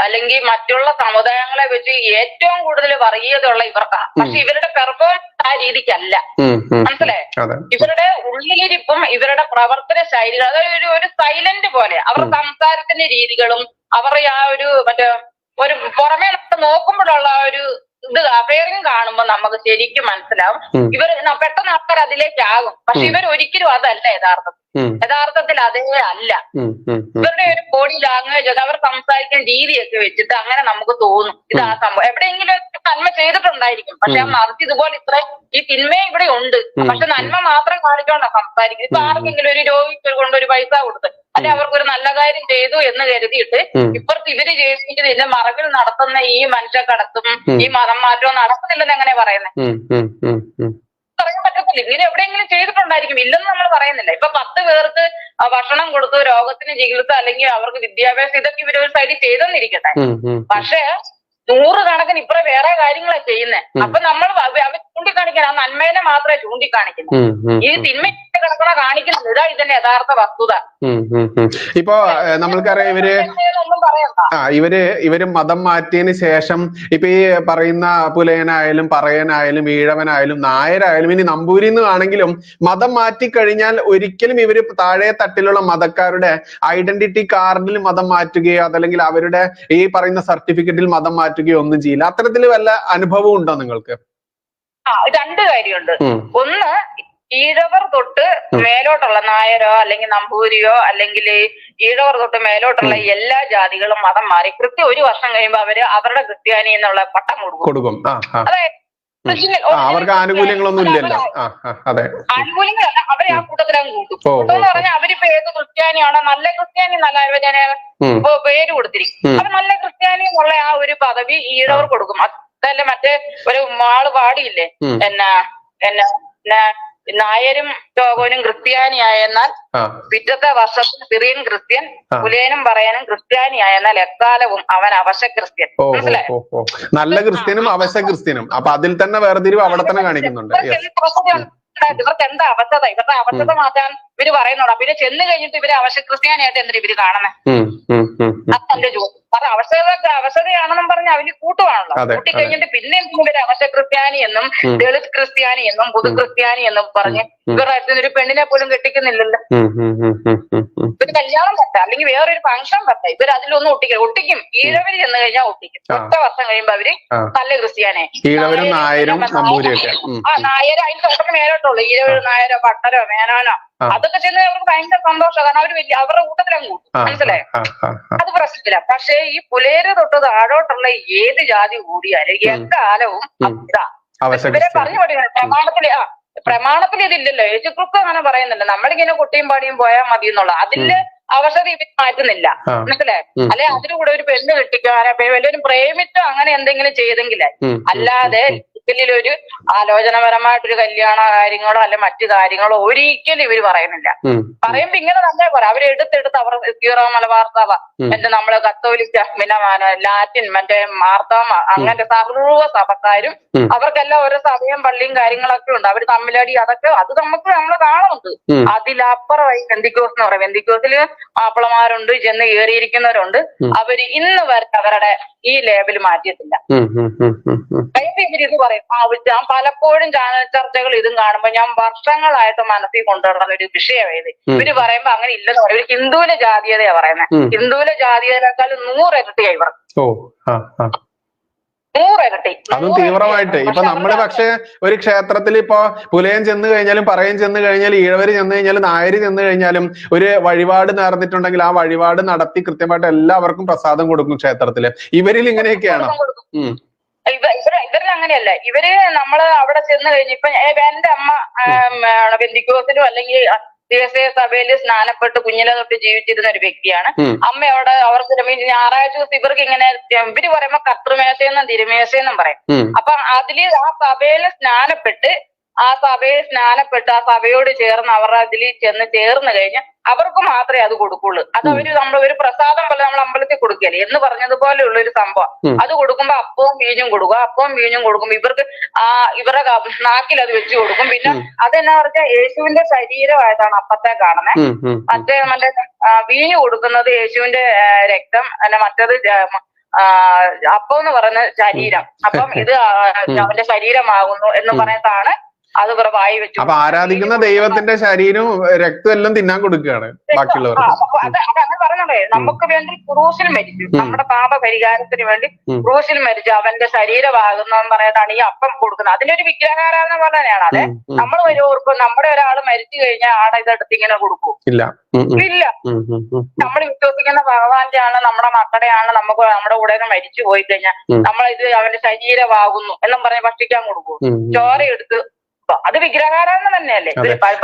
അല്ലെങ്കിൽ മറ്റുള്ള സമുദായങ്ങളെ വെച്ച് ഏറ്റവും കൂടുതൽ വർഗീയതയുള്ള ഇവർക്കാണ്. പക്ഷെ ഇവരുടെ പെർഫോമൻസ് ആ രീതിക്കല്ല. മനസ്സിലായേ? ഇവരുടെ ഉള്ളിലിരിപ്പും ഇവരുടെ പ്രവർത്തന ശൈലികൾ, അതായത് ഒരു സൈലന്റ് പോലെ അവരുടെ സംസാരത്തിന്റെ രീതികളും അവരുടെ ആ ഒരു ഒരു പുറമേ നോക്കുമ്പോഴുള്ള ആ ഒരു ഇത് അഫയറിങ് കാണുമ്പോ നമുക്ക് ശരിക്കും മനസ്സിലാവും ഇവർ പെട്ടെന്ന് ആൾക്കാർ അതിലേക്കാകും. പക്ഷെ ഇവർ ഒരിക്കലും അതല്ല യഥാർത്ഥത്തിൽ അതേ അല്ല. ഇവരുടെ ഒരു ബോഡി ലാംഗ്വേജ്, അവർ സംസാരിക്കുന്ന രീതിയൊക്കെ വെച്ചിട്ട് അങ്ങനെ നമുക്ക് തോന്നും ഇത് ആ സംഭവം. എവിടെയെങ്കിലും നന്മ ചെയ്തിട്ടുണ്ടായിരിക്കും, പക്ഷെ ആ മറിച്ച് ഇതുപോലെ ഇത്ര ഈ തിന്മ ഇവിടെ ഉണ്ട്, പക്ഷെ നന്മ മാത്രം കാണിച്ചോണ്ടാ സംസാരിക്കുന്നത്. ഇപ്പൊ ആർക്കെങ്കിലും ഒരു രോഗിക്ക് കൊണ്ടൊരു പൈസ കൊടുത്ത് അല്ലെ അവർക്കൊരു നല്ല കാര്യം ചെയ്തു എന്ന് കരുതിയിട്ട് ഇപ്പുറത്ത് ഇവര് ചെയ്തിട്ട് ഇതിന്റെ മറവിൽ നടത്തുന്ന ഈ മനുഷ്യക്കടത്തും ഈ മതം മാറ്റവും നടക്കുന്നില്ലെന്ന് എങ്ങനെ പറയുന്നത്? പറയാൻ പറ്റത്തില്ല. ഇങ്ങനെ എവിടെയെങ്കിലും ചെയ്തിട്ടുണ്ടായിരിക്കും, ഇല്ലെന്ന് നമ്മൾ പറയുന്നില്ല. ഇപ്പൊ 10 പേർക്ക് ഭക്ഷണം കൊടുത്തു, രോഗത്തിന് ചികിത്സ അല്ലെങ്കിൽ അവർക്ക് വിദ്യാഭ്യാസം, ഇതൊക്കെ ഇവര് ഒരു സൈഡിൽ ചെയ്തെന്നിരിക്കട്ടെ. പക്ഷെ 100 കണക്കിന് ഇപ്പറ വേറെ കാര്യങ്ങളാണ് ചെയ്യുന്നത്. അപ്പൊ നമ്മൾ അവർ ചൂണ്ടിക്കാണിക്കാൻ ആ നന്മേനെ മാത്രമേ ചൂണ്ടിക്കാണിക്കുന്നു. ഈ തിന്മ കിടക്കണ കാണിക്കുന്നത് ഇതാ ഇതിന്റെ യഥാർത്ഥ വസ്തുത. ഇപ്പൊ നമ്മൾക്കറിയാം ഇവര് മതം മാറ്റിയതിന് ശേഷം ഇപ്പൊ ഈ പറയുന്ന പുലയനായാലും പറയനായാലും ഈഴവനായാലും നായരായാലും ഇനി നമ്പൂരിന്ന് ആണെങ്കിലും മതം മാറ്റിക്കഴിഞ്ഞാൽ ഒരിക്കലും ഇവര് താഴെ തട്ടിലുള്ള മതക്കാരുടെ ഐഡന്റിറ്റി കാർഡിൽ മതം മാറ്റുകയോ അതല്ലെങ്കിൽ അവരുടെ ഈ പറയുന്ന സർട്ടിഫിക്കറ്റിൽ മതം മാറ്റുകയോ ഒന്നും ചെയ്യില്ല. അത്തരത്തിൽ വല്ല അനുഭവം ഉണ്ടോ നിങ്ങൾക്ക്? രണ്ട് കാര്യമുണ്ട്. ഒന്ന്, ഈഴവർ തൊട്ട് മേലോട്ടുള്ള നായരോ അല്ലെങ്കിൽ നമ്പൂരിയോ അല്ലെങ്കിൽ ഈഴവർ തൊട്ട് മേലോട്ടുള്ള എല്ലാ ജാതികളും മതം മാറി കൃത്യം 1 വർഷം കഴിയുമ്പോ അവരുടെ ക്രിസ്ത്യാനി എന്നുള്ള പട്ടം കൊടുക്കും. അതായത് അവർക്ക് ആനുകൂല്യങ്ങളൊന്നും ഇല്ലല്ലോ. ആനുകൂല്യങ്ങളല്ല, അവരെ ആ കൂട്ടത്തിലങ്ങ് കൂട്ടും. എന്ന് പറഞ്ഞാൽ അവരിപ്പോ ഏത് ക്രിസ്ത്യാനിയാണോ നല്ല ക്രിസ്ത്യാനി ഇപ്പൊ പേര് കൊടുത്തിരിക്കും. അപ്പൊ നല്ല ക്രിസ്ത്യാനി എന്നുള്ള ആ ഒരു പദവി ഈഴവർ കൊടുക്കും. അതല്ല മറ്റേ ഒരു ആള് പാടിയില്ലേ, നായരും ചോകോനും ക്രിസ്ത്യാനിയായെന്നാൽ പിറ്റത്തെ വർഷത്തിൽ സിറിയൻ ക്രിസ്ത്യൻ, പുലയനും പറയാനും ക്രിസ്ത്യാനിയായെന്നാൽ എക്കാലവും അവൻ അവശ ക്രിസ്ത്യൻ. മനസ്സിലായോ? നല്ല ക്രിസ്ത്യനും അവശ ക്രിസ്ത്യനും. അപ്പൊ അതിൽ തന്നെ വേർതിരിവ് അവിടെ തന്നെ കാണിക്കുന്നുണ്ട്. ഇവർക്ക് എന്താ അവസ്ഥത? ഇവരുടെ അവസ്ഥത മാറ്റാൻ ഇവര് പറയുന്നുണ്ടോ? പിന്നെ ചെന്ന് കഴിഞ്ഞിട്ട് ഇവര് അവശ ക്രിസ്ത്യാനിയായിട്ട് എന്തിനാ ഇവര് കാണുന്നത്? അതെന്റെ ചോദ്യം. കാരണം അവശതയാണെന്നും പറഞ്ഞ് അവര് കൂട്ടുവാണല്ലോ. കൂട്ടിക്കഴിഞ്ഞിട്ട് പിന്നെ ഇവര് അവശ ക്രിസ്ത്യാനി എന്നും ദളിത് ക്രിസ്ത്യാനി എന്നും പുതു ക്രിസ്ത്യാനി എന്നും പറഞ്ഞ് ഇവരുടെ അടുത്തൊരു പെണ്ണിനെ പോലും കെട്ടിക്കുന്നില്ലല്ലോ. ഇവര് കല്യാണം പറ്റാ അല്ലെങ്കിൽ വേറൊരു ഫംഗ്ഷൻ പറ്റാ, ഇവര് അതിലൊന്നും ഒട്ടിക്കും. ഈഴവര് ചെന്ന് കഴിഞ്ഞാൽ ഒട്ടിക്കും. 10 വർഷം കഴിയുമ്പോ അവര് നല്ല ക്രിസ്ത്യാനെ നായര് അതിന് തൊട്ടൊക്കെ മേലോട്ടുള്ളൂ. ഈഴവര് നായരോ പട്ടരോ മേനോനോ അതൊക്കെ ചെന്ന് അവർക്ക് ഭയങ്കര സന്തോഷമാണ്. കാരണം അവര് അവരുടെ കൂട്ടത്തിലങ്ങ് കൂട്ടും. മനസ്സിലായോ? അത് പ്രശ്നത്തില്ല. പക്ഷെ ഈ പുലയര് തൊട്ട് താഴോട്ടുള്ള ഏത് ജാതി കൂടിയാലും എക്കാലവും ഇതാ ഇവരെ പറഞ്ഞു പഠിക്കണം. പ്രമാണത്തിൽ ഇതില്ലല്ലോ. യേശുക്രിസ്തു അങ്ങനെ പറയുന്നുണ്ട്, നമ്മളിങ്ങനെ കുട്ടിയും പാടിയും പോയാൽ മതി എന്നുള്ള. അതില് അവശത ഇവർ മാറ്റുന്നില്ല. മനസ്സിലായോ? അല്ലെ അതിന് കൂടെ ഒരു പെണ്ണ് കെട്ടിക്കാനോ വലിയൊരു പ്രേമിച്ചോ അങ്ങനെ എന്തെങ്കിലും ചെയ്തെങ്കിലേ, അല്ലാതെ ഇതിലൊരു ആലോചനപരമായിട്ടൊരു കല്യാണ കാര്യങ്ങളോ അല്ലെ മറ്റു കാര്യങ്ങളോ ഒരിക്കലും ഇവര് പറയുന്നില്ല. പറയുമ്പോ ഇങ്ങനെ തന്നെ പറയാം. അവരെടുത്തെടുത്ത് അവർ സീറോ മലബാർ സഭ, മറ്റേ നമ്മള് കത്തോലിക്ക, പിന്നെ ലാറ്റിൻ, മറ്റേ മാർത്തോമ, അങ്ങനത്തെ സർവ്വ സഭക്കാരും അവർക്കെല്ലാം ഓരോ സഭയും പള്ളിയും കാര്യങ്ങളൊക്കെ ഉണ്ട്. അവര് തമ്മിലടി അതൊക്കെ അത് നമുക്ക് നമ്മൾ കാണുന്നുണ്ട്. അതിലപ്പുറമായി വെന്തിക്കോസ് എന്ന് പറയും. വെന്തിക്കോസില് മാപ്പിളമാരുണ്ട്, ചെന്ന് കയറിയിരിക്കുന്നവരുണ്ട്. അവര് ഇന്ന് വരെ അവരുടെ ഈ ലേബൽ മാറ്റിയിട്ടില്ല. ഇവരിത് പറയും. ഞാൻ പലപ്പോഴും ചാനൽ ചർച്ചകൾ ഇതും കാണുമ്പോ ഞാൻ വർഷങ്ങളായിട്ട് മനസ്സിൽ കൊണ്ടുവരുന്ന ഒരു വിഷയമായത്. ഇവര് പറയുമ്പോ അങ്ങനെ ഇല്ലെന്ന് പറയും. ഇവര് ഹിന്ദുവിലെ ജാതീയതയാ പറയുന്നത്. ഹിന്ദുവിലെ ജാതീയതയേക്കാൾ 100 ഇരട്ടിയായി ഇവർ. 100 ഇരട്ടി. അതും തീവ്രമായിട്ട്. ഇപ്പൊ നമ്മള് പക്ഷെ ഒരു ക്ഷേത്രത്തിൽ ഇപ്പൊ പുലയൻ ചെന്ന് കഴിഞ്ഞാലും പറയൻ ചെന്ന് കഴിഞ്ഞാലും ഈഴവര് ചെന്ന് കഴിഞ്ഞാലും നായര് ചെന്ന് കഴിഞ്ഞാലും ഒരു വഴിപാട് നേർന്നിട്ടുണ്ടെങ്കിൽ ആ വഴിപാട് നടത്തി കൃത്യമായിട്ട് എല്ലാവർക്കും പ്രസാദം കൊടുക്കും ക്ഷേത്രത്തില്. ഇവരിൽ ഇങ്ങനെയൊക്കെയാണോ? ഇവരിൽ അങ്ങനെയല്ല. ഇവര് നമ്മള് അവിടെ ചെന്ന് കഴിഞ്ഞ് ഇപ്പൊ എന്റെ അമ്മ ബന്ധുക്കോസിലും അല്ലെങ്കിൽ സഭയിൽ സ്നാനപ്പെട്ട് കുഞ്ഞിലെ തൊട്ട് ജീവിച്ചിരുന്ന ഒരു വ്യക്തിയാണ്. അമ്മയോട് അവർക്ക് ഞായറാഴ്ച ദിവസം ഇവർക്ക് ഇങ്ങനെ ഇവര് പറയുമ്പോ കർത്തൃമേശയെന്നും തിരുമേശയെന്നും പറയും. അപ്പൊ അതില് ആ സഭയിൽ സ്നാനപ്പെട്ട് ആ സഭയോട് ചേർന്ന് അവർ അതിൽ ചെന്ന് ചേർന്ന് കഴിഞ്ഞ് അവർക്ക് മാത്രമേ അത് കൊടുക്കുള്ളൂ. അത് അവര് ഒരു പ്രസാദം പോലെ നമ്മൾ അമ്പലത്തിൽ കൊടുക്കല്ലേ എന്ന് പറഞ്ഞതുപോലെയുള്ള ഒരു സംഭവം. അത് കൊടുക്കുമ്പോ അപ്പവും വീഞ്ഞും കൊടുക്കും. ഇവർക്ക് ഇവരുടെ നാക്കിൽ അത് വെച്ച് കൊടുക്കും. പിന്നെ അതെന്നാ പറഞ്ഞാൽ യേശുവിന്റെ ശരീരമായിട്ടാണ് അപ്പത്തെ കാണുന്നത്. മറ്റേ വീഞ്ഞ് കൊടുക്കുന്നത് യേശുവിന്റെ രക്തം, മറ്റേത് അപ്പം എന്ന് പറയുന്ന ശരീരം. അപ്പം ഇത് അവന്റെ ശരീരമാകുന്നു എന്ന് പറയുന്നതാണ്. അത് വായി വെച്ചു. അപ്പൊ ആരാധിക്കുന്ന ദൈവത്തിന്റെ ശരീരവും രക്തം എല്ലാം തിന്നാൻ കൊടുക്കുകയാണ് ബാക്കിയുള്ളവർ. അങ്ങനെ പറഞ്ഞേ, നമുക്ക് വേണ്ടി ക്രൂശിൽ മരിച്ചു, നമ്മുടെ പാപ പരിഹാരത്തിന് വേണ്ടി ക്രൂശിൽ മരിച്ചു അവന്റെ ശരീരമാകുന്നെന്ന് പറയുന്നതാണ് ഈ അപ്പം കൊടുക്കുന്നത്. അതിനൊരു വിഗ്രഹാരാധന പോലെ തന്നെയാണ്. അതെ, നമ്മൾ ഓർക്കും നമ്മുടെ ഒരാൾ മരിച്ചു കഴിഞ്ഞാൽ ആടെ ഇതെടുത്ത് ഇങ്ങനെ കൊടുക്കും? ഇല്ല. നമ്മൾ വിശ്വസിക്കുന്ന ഭഗവാന്റെ ആണ്, നമ്മുടെ മക്കളുടെ ആണ്. നമുക്ക് നമ്മുടെ കൂടെ മരിച്ചു പോയി കഴിഞ്ഞാൽ നമ്മളിത് അവന്റെ ശരീരമാകുന്നു എന്നും പറഞ്ഞ് ഭക്ഷിക്കാൻ കൊടുക്കും. ചോരയെടുത്ത് അത് വിഗ്രഹാരാധന തന്നെയല്ലേ?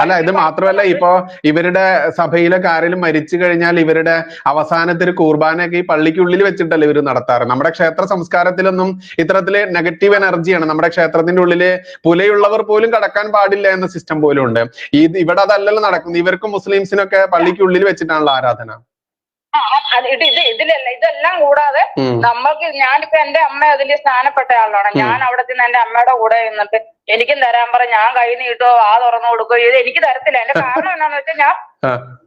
അല്ല, ഇത് മാത്രമല്ല, ഇപ്പൊ ഇവരുടെ സഭയിലൊക്കെ ആരെങ്കിലും മരിച്ചു കഴിഞ്ഞാൽ ഇവരുടെ അവസാനത്തെ ഒരു കുർബാനയൊക്കെ ഈ പള്ളിക്കുള്ളിൽ വെച്ചിട്ടല്ലേ ഇവര് നടത്താറ്. നമ്മുടെ ക്ഷേത്ര സംസ്കാരത്തിലൊന്നും ഇത്തരത്തില് നെഗറ്റീവ് എനർജിയാണ്. നമ്മുടെ ക്ഷേത്രത്തിന്റെ ഉള്ളില് പുലയുള്ളവർ പോലും കടക്കാൻ പാടില്ല എന്ന സിസ്റ്റം പോലും ഉണ്ട്. ഇവിടെ അതല്ലല്ലോ നടക്കുന്നത്. ഇവർക്കും മുസ്ലിംസിനൊക്കെ പള്ളിക്കുള്ളിൽ വെച്ചിട്ടാണല്ലോ ആരാധന. ഇതിലല്ല. ഇതെല്ലാം കൂടാതെ നമ്മൾക്ക്, ഞാനിപ്പോ എന്റെ അമ്മ അതിൽ സ്നാനപ്പെട്ട ആളാണ്. ഞാൻ അവിടെ ചെന്ന് എന്റെ അമ്മയുടെ കൂടെ നിന്നിട്ട് എനിക്കും തരാൻ പറ, ഞാൻ കൈ നീട്ടോ തുറന്നു കൊടുക്കോ, ഇത് എനിക്ക് തരത്തില്ല. എന്റെ കാരണം എന്താന്ന് വെച്ചാൽ ഞാൻ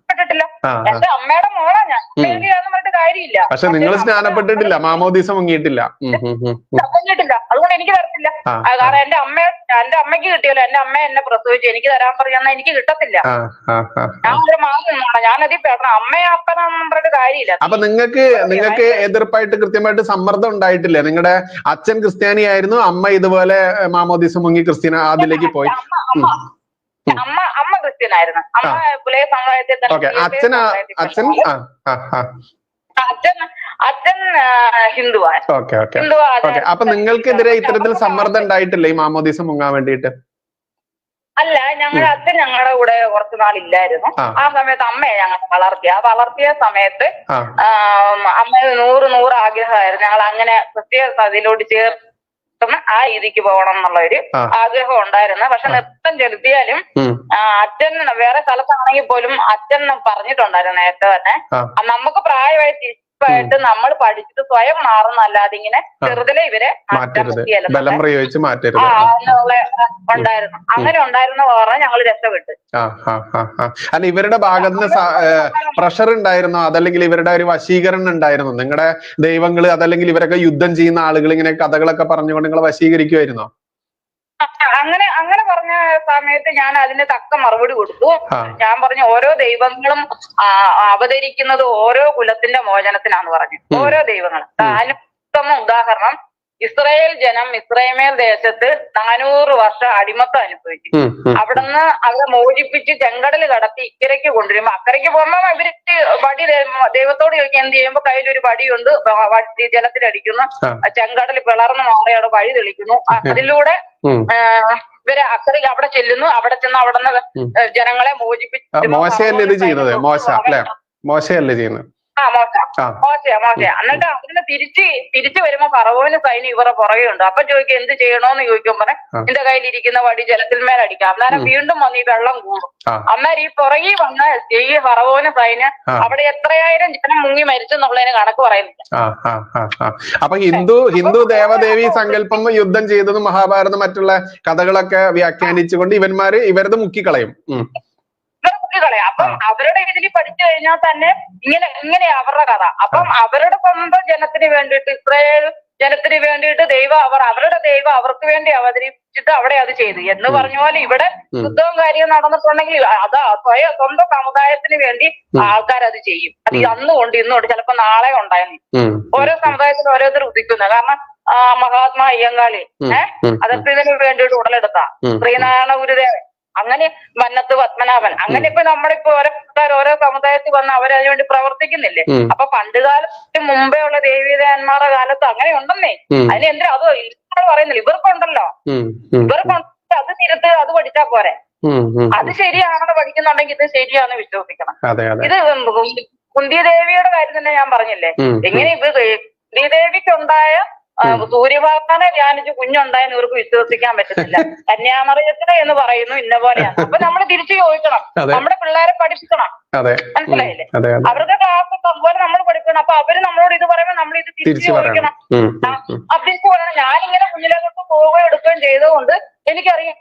പ്പെട്ടിട്ടില്ല. എന്റെ അമ്മയുടെ മോളാ ഞാൻ. പറഞ്ഞിട്ട് കാര്യമില്ല. പക്ഷെ നിങ്ങൾ സ്നാനപ്പെട്ടിട്ടില്ല, മാമോദീസ മുങ്ങിയിട്ടില്ല. അതുകൊണ്ട് എനിക്ക് തരത്തില്ല. കാരണം എന്റെ അമ്മയ്ക്ക് കിട്ടിയല്ലോ. എന്റെ അമ്മ എന്നെ പ്രസവിച്ചു, എനിക്ക് തരാൻ പറഞ്ഞാൽ എനിക്ക് കിട്ടത്തില്ല. ഞാൻ ഒരു മാസം നിന്നോളാം. ഞാനതിൽ പെടണം. അമ്മയെ അപ്പനാന്നും പറഞ്ഞിട്ട് കാര്യമില്ല. അപ്പൊ നിങ്ങൾക്ക് എതിർപ്പായിട്ട് കൃത്യമായിട്ട് സമ്മർദ്ദം ഉണ്ടായിട്ടില്ലേ? നിങ്ങളുടെ അച്ഛൻ ക്രിസ്ത്യാനിയായിരുന്നു, അമ്മ ഇതുപോലെ മാമോദീസ മുങ്ങി ക്രിസ്ത്യന അതിലേക്ക് പോയി. അമ്മ ക്രിസ്ത്യനായിരുന്നു. അമ്മ പുലയ സമുദായത്തിൽ അച്ഛൻ ഹിന്ദുവാണ്. അപ്പൊ നിങ്ങൾക്കെതിരെ ഇത്തരത്തിൽ സമ്മർദ്ദം ഉണ്ടായിട്ടില്ലേ ഈ മാമോദീസ മുങ്ങാൻ വേണ്ടിയിട്ട്? അല്ല, ഞങ്ങളുടെ അച്ഛൻ ഞങ്ങളുടെ കൂടെ കുറച്ചു നാളില്ലായിരുന്നു. ആ സമയത്ത് അമ്മയെ ഞങ്ങൾ വളർത്തിയ സമയത്ത് അമ്മ 100 ആഗ്രഹമായിരുന്നു. ഞങ്ങൾ അങ്ങനെ പ്രത്യേക അതിലോട്ട് ചേർന്ന് ആ രീതിക്ക് പോകണം എന്നുള്ള ഒരു ആഗ്രഹം ഉണ്ടായിരുന്നു. പക്ഷെ നൃത്തം ചെലുത്തിയാലും അച്ഛൻ വേറെ സ്ഥലത്താണെങ്കിൽ പോലും അച്ഛൻ പറഞ്ഞിട്ടുണ്ടായിരുന്നു നേരത്തെ തന്നെ, നമുക്ക് പ്രായമായിട്ട് നമ്മൾ പഠിച്ചിട്ട് സ്വയം മാറുന്നല്ലാതെ ഇങ്ങനെ ചെറുതിലെ ഇവരെ ഉണ്ടായിരുന്നു. അങ്ങനെ ഉണ്ടായിരുന്ന പറഞ്ഞാൽ ഞങ്ങൾ രക്ഷപ്പെട്ടു. അല്ല, ഇവരുടെ ഭാഗത്ത് നിന്ന് പ്രഷർ ഉണ്ടായിരുന്നോ? അതല്ലെങ്കിൽ ഇവരുടെ ഒരു വശീകരണം ഉണ്ടായിരുന്നു? നിങ്ങളുടെ ദൈവങ്ങള് അതല്ലെങ്കിൽ ഇവരൊക്കെ യുദ്ധം ചെയ്യുന്ന ആളുകൾ ഇങ്ങനെ കഥകളൊക്കെ പറഞ്ഞുകൊണ്ട് നിങ്ങളെ വശീകരിക്കുമായിരുന്നോ? അങ്ങനെ പറഞ്ഞ സമയത്ത് ഞാൻ അതിന് തക്ക മറുപടി കൊടുത്തു. ഞാൻ പറഞ്ഞു, ഓരോ ദൈവങ്ങളും അവതരിക്കുന്നത് ഓരോ കുലത്തിന്റെ മോചനത്തിനാന്ന് പറഞ്ഞു. ഓരോ ദൈവങ്ങളും. ഉത്തമ ഉദാഹരണം, ഇസ്രായേൽ ജനം ഇസ്രായേൽ ദേശത്ത് 400 വർഷം അടിമത്തം അനുഭവിച്ചു. അവിടുന്ന് അവരെ മോചിപ്പിച്ച് ചെങ്കടൽ കടത്തി ഇക്കരയ്ക്ക് കൊണ്ടുവരുമ്പോ അക്കരയ്ക്ക് പോകുമ്പോ ഇവര് വടി ദൈവത്തോട് ചോദിക്കാൻ എന്ത് ചെയ്യുമ്പോ കയ്യിലൊരു വടിയുണ്ട്, ജലത്തിലടിക്കുന്നു, ചെങ്കടൽ പിളർന്ന് മാറി അവിടെ വഴി തെളിക്കുന്നു. അതിലൂടെ ഇവര് അക്കരയ്ക്ക് അവിടെ ചെല്ലുന്നു. അവിടെ ചെന്ന് അവിടുന്ന് ജനങ്ങളെ മോചിപ്പിച്ച് മോശയല്ലേ ചെയ്യുന്നത്? മോശയല്ലേ ചെയ്യുന്നത്? മോശ. എന്നിട്ട് അതിന് തിരിച്ചു വരുമ്പോ ഫറവോന് സൈന്യം ഇവരുടെ പുറകെ ഉണ്ട്. അപ്പൊ ചോദിക്കും എന്ത് ചെയ്യണോന്ന് ചോദിക്കുമ്പോ എന്റെ കയ്യിലിരിക്കുന്ന വടി ജലത്തിൽ മേലടിക്കാം. അന്നേരം വീണ്ടും വന്ന് ഈ വെള്ളം കൂടും. അന്നേരം ഈ പുറകെ വന്ന ഈ ഫറവോന് സൈന്യം അവിടെ എത്രയായിരം ജനം മുങ്ങി മരിച്ചെന്നുള്ളതിന് കണക്ക് പറയുന്നില്ല. അപ്പൊ ഹിന്ദു ദേവദേവി സങ്കല്പം യുദ്ധം ചെയ്തതും മഹാഭാരതം മറ്റുള്ള കഥകളൊക്കെ വ്യാഖ്യാനിച്ചുകൊണ്ട് ഇവരത് മുക്കിക്കളയും. അപ്പം അവരുടെ ഇതിൽ പഠിച്ചു കഴിഞ്ഞാൽ തന്നെ ഇങ്ങനെ അവരുടെ കഥ. അപ്പം അവരുടെ സ്വന്തം ജനത്തിന് വേണ്ടിയിട്ട് ഇസ്രായേൽ ജനത്തിന് വേണ്ടിയിട്ട് ദൈവം അവരുടെ ദൈവം അവർക്ക് വേണ്ടി അവതരിപ്പിച്ചിട്ട് അവിടെ അത് ചെയ്തു എന്ന് പറഞ്ഞ പോലെ ഇവിടെ യുദ്ധവും കാര്യം നടന്നിട്ടുണ്ടെങ്കിൽ അത് സ്വന്തം സമുദായത്തിന് വേണ്ടി ആൾക്കാർ അത് ചെയ്യും. അത് അന്നുകൊണ്ട് ഇന്നുകൊണ്ട് ചിലപ്പോ നാളെ ഉണ്ടായിരുന്നു. ഓരോ സമുദായത്തിലും ഓരോരുത്തർ ഉദിക്കുന്നത്. കാരണം മഹാത്മാ അയ്യങ്കാളി അതൊക്കെ ഇതിന് വേണ്ടിയിട്ട് ഉടലെടുത്ത ശ്രീനാരായണ ഗുരുദേവൻ, അങ്ങനെ മന്നത്ത് പത്മനാഭൻ, അങ്ങനെ ഇപ്പൊ നമ്മുടെ ഇപ്പൊ ഓരോ ആൾക്കാർ ഓരോ സമുദായത്തിൽ വന്ന് അവരതിനു വേണ്ടി പ്രവർത്തിക്കുന്നില്ലേ. അപ്പൊ പണ്ടുകാലത്തിന് മുമ്പേ ഉള്ള ദേവീദേവന്മാരുടെ കാലത്ത് അങ്ങനെ ഉണ്ടെന്നേ. അതിന് എന്തിനാ അതോ ഇല്ല പറയുന്നില്ല, ഇവർക്കുണ്ടല്ലോ, ഇവർക്കുണ്ട്, അത് തിരുത്ത്, അത് പഠിച്ചാ പോരെ. അത് ശരിയാണെന്ന് പഠിക്കുന്നുണ്ടെങ്കിൽ ഇത് ശരിയാന്ന് വിശ്വസിക്കണം. ഇത് കുന്തിദേവിയുടെ കാര്യം തന്നെ ഞാൻ പറഞ്ഞില്ലേ, എങ്ങനെ ഇത് കുന്തിദേവിക്കുണ്ടായ സൂര്യഭഗവാനെ ധ്യാനിച്ച് കുഞ്ഞുണ്ടായെന്ന് ഇവർക്ക് വിശ്വസിക്കാൻ പറ്റുന്നില്ല. കന്യാമറിയത്തിന് എന്ന് പറയുന്നു ഇന്ന പോലെയാണ്. അപ്പൊ നമ്മൾ തിരിച്ചു ചോദിക്കണം, നമ്മുടെ പിള്ളേരെ പഠിപ്പിക്കണം. മനസ്സിലായില്ലേ? അവരുടെ ക്ലാസ് അതുപോലെ നമ്മൾ പഠിക്കണം. അപ്പൊ അവര് നമ്മളോട് ഇത് പറയുമ്പോൾ നമ്മൾ ഇത് തിരിച്ചു ചോദിക്കണം. തിരിച്ചു പറയണം. ഞാനിങ്ങനെ കുഞ്ഞിലെ തൊട്ട് പോവുകയും എടുക്കുകയും ചെയ്തുകൊണ്ട് എനിക്കറിയാം,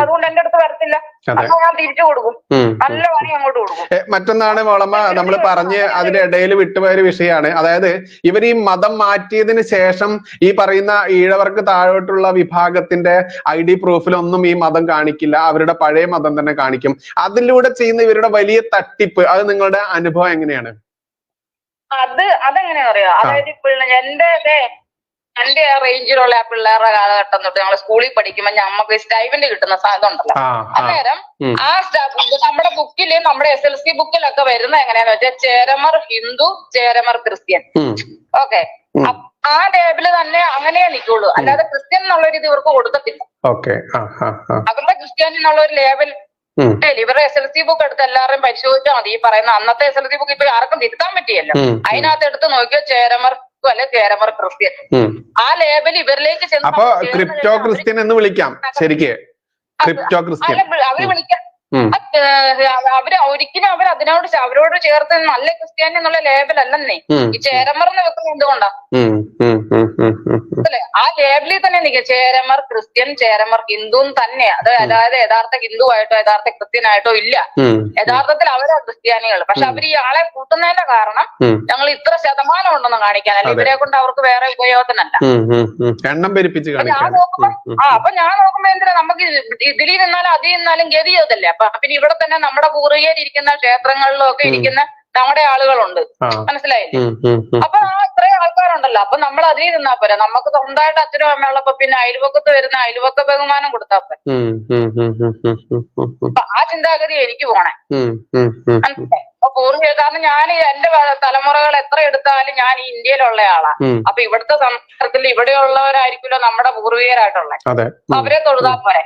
അതുകൊണ്ട് എന്റെ അടുത്ത് വരത്തില്ല, അപ്പൊ ഞാൻ തിരിച്ചു കൊടുക്കും, നല്ല പണി അങ്ങോട്ട് കൊടുക്കും. മറ്റൊന്നാണ് മോളമ്മ നമ്മൾ പറഞ്ഞ് അതിന്റെ ഇടയിൽ വിട്ടുപോയൊരു വിഷയമാണ്. അതായത് ഇവർ ഈ മതം മാറ്റിയതിന് ശേഷം ഈ പറയുന്ന ഈഴവർക്ക് താഴോട്ടുള്ള വിഭാഗത്തിന്റെ ID പ്രൂഫിലൊന്നും ഈ മതം കാണിക്കില്ല, അവരുടെ പഴയ മതം തന്നെ കാണിക്കും. അതിലൂടെ ചെയ്യുന്ന ഇവരുടെ വലിയ തട്ടിപ്പ്, അത് നിങ്ങളുടെ അനുഭവം എങ്ങനെയാണ്? അതെങ്ങനെയാ അറിയാം. അതായത് ഇപ്പൊ എന്റെ ആ റേഞ്ചിലുള്ള ആ പിള്ളേരുടെ കാലഘട്ടം തൊട്ട് ഞങ്ങൾ സ്കൂളിൽ പഠിക്കുമ്പോൾ നമുക്ക് സ്റ്റൈഫൻഡ് കിട്ടുന്ന സാധനം ഉണ്ടല്ലോ, അന്നേരം ആ നമ്മുടെ ബുക്കില്, നമ്മുടെ SLC ബുക്കിലൊക്കെ വരുന്ന എങ്ങനെയാന്ന് വെച്ചാൽ ചേരമർ ഹിന്ദു, ചേരമർ ക്രിസ്ത്യൻ. ഓക്കെ, ആ ലേബിള് തന്നെ അങ്ങനെ നിൽക്കുള്ളൂ, അല്ലാതെ ക്രിസ്ത്യൻ എന്നുള്ളൊരു ഇത് ഇവർക്ക് കൊടുക്കത്തില്ല. അവരുടെ ക്രിസ്ത്യൻ എന്നുള്ള ഒരു ലേബൽ ഇവരുടെ SLC ബുക്ക് എടുത്ത് എല്ലാവരും പരിശോധിച്ചാൽ മതി. ഈ പറയുന്ന അന്നത്തെ SLC ബുക്ക് ഇപ്പൊ ആർക്കും തിരുത്താൻ പറ്റിയല്ലോ. അതിനകത്ത് എടുത്ത് നോക്കിയോ ചേരമർ അല്ലെ ചേരമർ ക്രിസ്ത്യൻ, ആ ലേബൽ ഇവരിലേക്ക് ചെന്ന് അപ്പൊ ക്രിപ്റ്റോ ക്രിസ്ത്യൻ എന്ന് വിളിക്കാം. ശരിക്ക് ക്രിപ്റ്റോ ക്രിസ്ത്യൻ അവര് വിളിക്കാം. ഒരിക്കലും അവരോട് ചേർത്ത് നല്ല ക്രിസ്ത്യാനി എന്നുള്ള ലേബൽ അല്ലെന്നേ ഈ ചേരമർ എന്ന് വെക്കുന്നത്. എന്തുകൊണ്ടാ? അല്ലെ, ആ ലേബലിൽ തന്നെ നിൽക്കുക ചേരമർ ക്രിസ്ത്യൻ, ചേരമർ ഹിന്ദു തന്നെ. അതായത് യഥാർത്ഥ ഹിന്ദു ആയിട്ടോ യഥാർത്ഥ ക്രിസ്ത്യൻ ആയിട്ടോ ഇല്ല, യഥാർത്ഥത്തിൽ അവരാ ക്രിസ്ത്യാനികൾ. പക്ഷെ അവർ ഈ ആളെ കൂട്ടുന്നതിന്റെ കാരണം ഞങ്ങൾ ഇത്ര ശതമാനം ഉണ്ടെന്ന് കാണിക്കാനല്ല, ഇവരെ കൊണ്ട് അവർക്ക് വേറെ ഉപയോഗത്തിനല്ല. അപ്പൊ ഞാൻ നോക്കുമ്പോ എന്തിനാ നമുക്ക് ഇതിൽ നിന്നാലും അതിൽ നിന്നാലും ഗതി ചെയ്തല്ലേ. അപ്പൊ പിന്നെ ഇവിടെ തന്നെ നമ്മുടെ പൂർവികരിക്കുന്ന ക്ഷേത്രങ്ങളിലും ഒക്കെ ഇരിക്കുന്ന നമ്മുടെ ആളുകളുണ്ട്, മനസ്സിലായില്ലേ? അപ്പൊ ഇത്രയും ആൾക്കാരുണ്ടല്ലോ, അപ്പൊ നമ്മൾ അതിൽ നിന്നാ പോരാ. നമുക്ക് സ്വന്തമായിട്ട് അച്ഛനും അമ്മയുള്ളപ്പോ പിന്നെ അയൽവക്കത്ത് വരുന്ന അയൽവക്ക ബഹുമാനം കൊടുത്താ പോരെ. അപ്പൊ ആ ചിന്താഗതി എനിക്ക് പോണേ, മനസ്സിലായി? അപ്പൊ പൂർവിക, കാരണം ഞാൻ എന്റെ തലമുറകൾ എത്ര എടുത്താലും ഞാൻ ഈ ഇന്ത്യയിലുള്ള ആളാ. അപ്പൊ ഇവിടുത്തെ സംസ്കാരത്തിൽ ഇവിടെയുള്ളവരായിരിക്കുമല്ലോ നമ്മുടെ പൂർവികരായിട്ടുള്ള, അവരെ തൊഴുതാ പോരെ.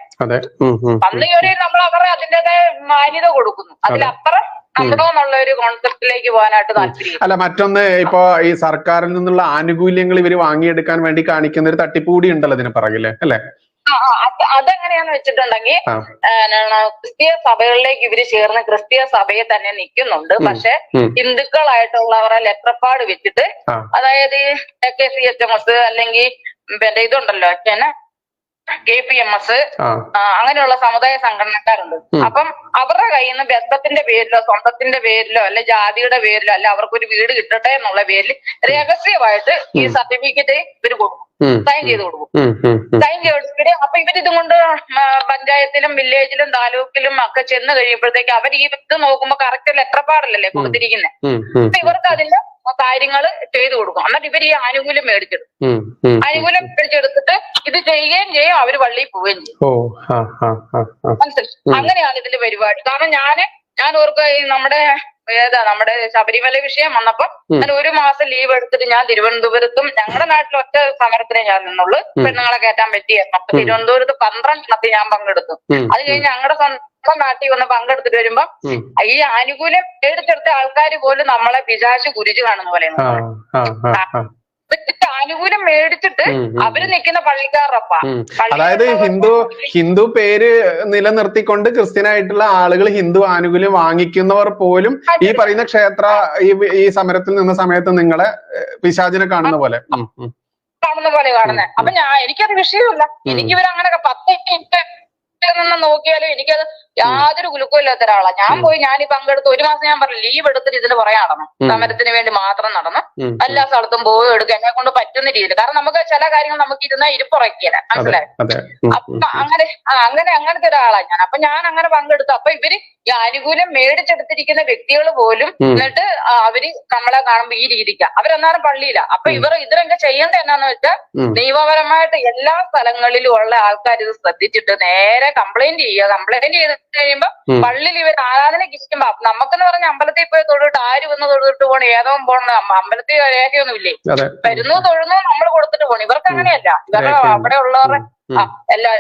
അന്ന് കയറി നമ്മൾ അവരെ അതിന്റേതായ മാന്യത കൊടുക്കുന്നു, അതിലപ്പുറം നമ്മളെന്നുള്ള ഒരു കോൺസെപ്റ്റിലേക്ക് പോകാനായിട്ട് താല്പര്യം. അല്ല, മറ്റൊന്ന് ഇപ്പൊ ഈ സർക്കാരിൽ നിന്നുള്ള ആനുകൂല്യങ്ങൾ ഇവര് വാങ്ങിയെടുക്കാൻ വേണ്ടി കാണിക്കുന്ന ഒരു തട്ടിപ്പ് കൂടി ഉണ്ടല്ലോ ഇതിന് പിറകില്, അല്ലെ? അതെങ്ങനെയാന്ന് വെച്ചിട്ടുണ്ടെങ്കിൽ ക്രിസ്തീയ സഭകളിലേക്ക് ഇവര് ചേർന്ന് ക്രിസ്തീയ സഭയെ തന്നെ നിൽക്കുന്നുണ്ട്. പക്ഷെ ഹിന്ദുക്കളായിട്ടുള്ളവരെ ലെറ്റർപാട് വെച്ചിട്ട്, അതായത് KCHMS അല്ലെങ്കിൽ പിന്നെ ഇതുണ്ടല്ലോ KPMS അങ്ങനെയുള്ള സമുദായ സംഘടനക്കാരുണ്ട്. അപ്പം അവരുടെ കയ്യിൽ നിന്ന് ബന്ധത്തിന്റെ പേരിലോ സ്വന്തത്തിന്റെ പേരിലോ അല്ലെ ജാതിയുടെ പേരിലോ അല്ലെ അവർക്കൊരു വീട് കിട്ടട്ടെ എന്നുള്ള പേരിൽ രഹസ്യമായിട്ട് ഈ സർട്ടിഫിക്കറ്റ് ഇവര് കൊടുക്കും, സൈൻ ചെയ്ത് കൊടുക്കും. സൈൻ ചെയ്തിട്ട് അപ്പൊ ഇവരിതും കൊണ്ട് പഞ്ചായത്തിലും വില്ലേജിലും താലൂക്കിലും ഒക്കെ ചെന്ന് കഴിയുമ്പോഴത്തേക്ക് അവർ ഈ ഇത് നോക്കുമ്പോ കറക്റ്റ് ലെറ്റർ പാടില്ലല്ലേ കൊടുത്തിരിക്കുന്നത്. അപ്പൊ ഇവർക്ക് അതിന്റെ കാര്യങ്ങൾ ചെയ്തു കൊടുക്കും. എന്നിട്ട് ഇവർ ഈ ആനുകൂല്യം മേടിച്ചെടുക്കും. ആനുകൂല്യം മേടിച്ചെടുത്തിട്ട് ഇത് ചെയ്യുകയും ചെയ്യും, അവര് പള്ളിയിൽ പോവുകയും ചെയ്യും. മനസ്സിലായി? അങ്ങനെയാണ് ഇതിന്റെ പരിപാടി. കാരണം ഞാൻ ഓർക്കുക നമ്മുടെ നമ്മുടെ ശബരിമല വിഷയം വന്നപ്പോ ഞാൻ ഒരു മാസം ലീവ് എടുത്തിട്ട് ഞാൻ തിരുവനന്തപുരത്തും ഞങ്ങളുടെ നാട്ടിൽ ഒറ്റ സമരത്തിനെ ഞാൻ നിന്നുള്ളൂ, പെണ്ണുങ്ങളെ കയറ്റാൻ പറ്റിയായിരുന്നു. അപ്പൊ തിരുവനന്തപുരത്ത് 12 ഞാൻ പങ്കെടുത്തു. അത് കഴിഞ്ഞ് ഞങ്ങളുടെ സ്വന്തം നാട്ടിൽ വന്ന് പങ്കെടുത്തിട്ട് വരുമ്പോ ഈ ആനുകൂല്യം എടുത്തെടുത്ത ആൾക്കാർ പോലും നമ്മളെ പിശാച് കുരിച്ചു കാണുന്ന പോലെയാണ്. ആനുകൂല്യം മേടിച്ചിട്ട് അവര് നിൽക്കുന്ന പള്ളിക്കാരൊപ്പാ. അതായത് ഹിന്ദു പേര് നിലനിർത്തിക്കൊണ്ട് ക്രിസ്ത്യനായിട്ടുള്ള ആളുകൾ ഹിന്ദു ആനുകൂല്യം വാങ്ങിക്കുന്നവർ പോലും ഈ പറയുന്ന ക്ഷേത്ര ഈ സമരത്തിൽ നിന്ന സമയത്ത് നിങ്ങളെ പിശാചിനെ കാണുന്ന പോലെ കാണുന്നത്. അപ്പൊ എനിക്കത് വിഷയമില്ല. എനിക്കിവരങ്ങനെ 10 മിനിറ്റ് നിന്ന് നോക്കിയാലും എനിക്കത് യാതൊരു കുലുക്കവും ഇല്ലാത്ത ഒരാളാണ്. ഞാൻ ഈ പങ്കെടുത്ത് 1 മാസം ഞാൻ പറഞ്ഞു ലീവ് എടുത്തിട്ട് ഇതിന് പുറകെ നടന്നു, സമരത്തിന് വേണ്ടി മാത്രം നടന്നു, എല്ലാ സ്ഥലത്തും പോയി എടുക്കുക എന്നെ കൊണ്ട് പറ്റുന്ന രീതിയിൽ. കാരണം നമുക്ക് ചില കാര്യങ്ങൾ നമുക്ക് ഇരുന്ന ഇരിപ്പുറക്കില്ല, മനസ്സിലായി. അപ്പൊ അങ്ങനത്തെ ഒരാളാണ് ഞാൻ. അപ്പൊ ഞാൻ അങ്ങനെ പങ്കെടുത്തു. അപ്പൊ ഇവര് ഈ ആനുകൂല്യം മേടിച്ചെടുത്തിരിക്കുന്ന വ്യക്തികൾ പോലും എന്നിട്ട് അവര് നമ്മളെ കാണുമ്പോ ഈ രീതിക്കാ അവരെന്നാലും പള്ളിയില്ല. അപ്പൊ ഇതിലൊക്കെ ചെയ്യേണ്ടത് എന്നാന്ന് വെച്ചാൽ നിയമപരമായിട്ട് എല്ലാ സ്ഥലങ്ങളിലും ഉള്ള ആൾക്കാർ ഇത് ശ്രദ്ധിച്ചിട്ട് നേരെ കംപ്ലൈന്റ് ചെയ്യുക. കംപ്ലൈന്റ് ചെയ്ത് കഴിയുമ്പോ പള്ളിയിൽ ഇവർ ആരാധനയ്ക്ക് ഇരിക്കുമ്പോ നമുക്കെന്ന് പറഞ്ഞ അമ്പലത്തിൽ പോയി തൊഴിട്ട് ആര് വന്ന് തൊഴിട്ട് പോകണം, ഏതോ പോകണം, അമ്പലത്തിൽ രേഖയൊന്നുമില്ലേ, വരുന്നു തൊഴുന്നു നമ്മൾ കൊടുത്തിട്ട് പോകണം. ഇവർക്ക് അങ്ങനെയല്ല. ഇവരുടെ അവിടെ ഉള്ളവരുടെ എല്ലാ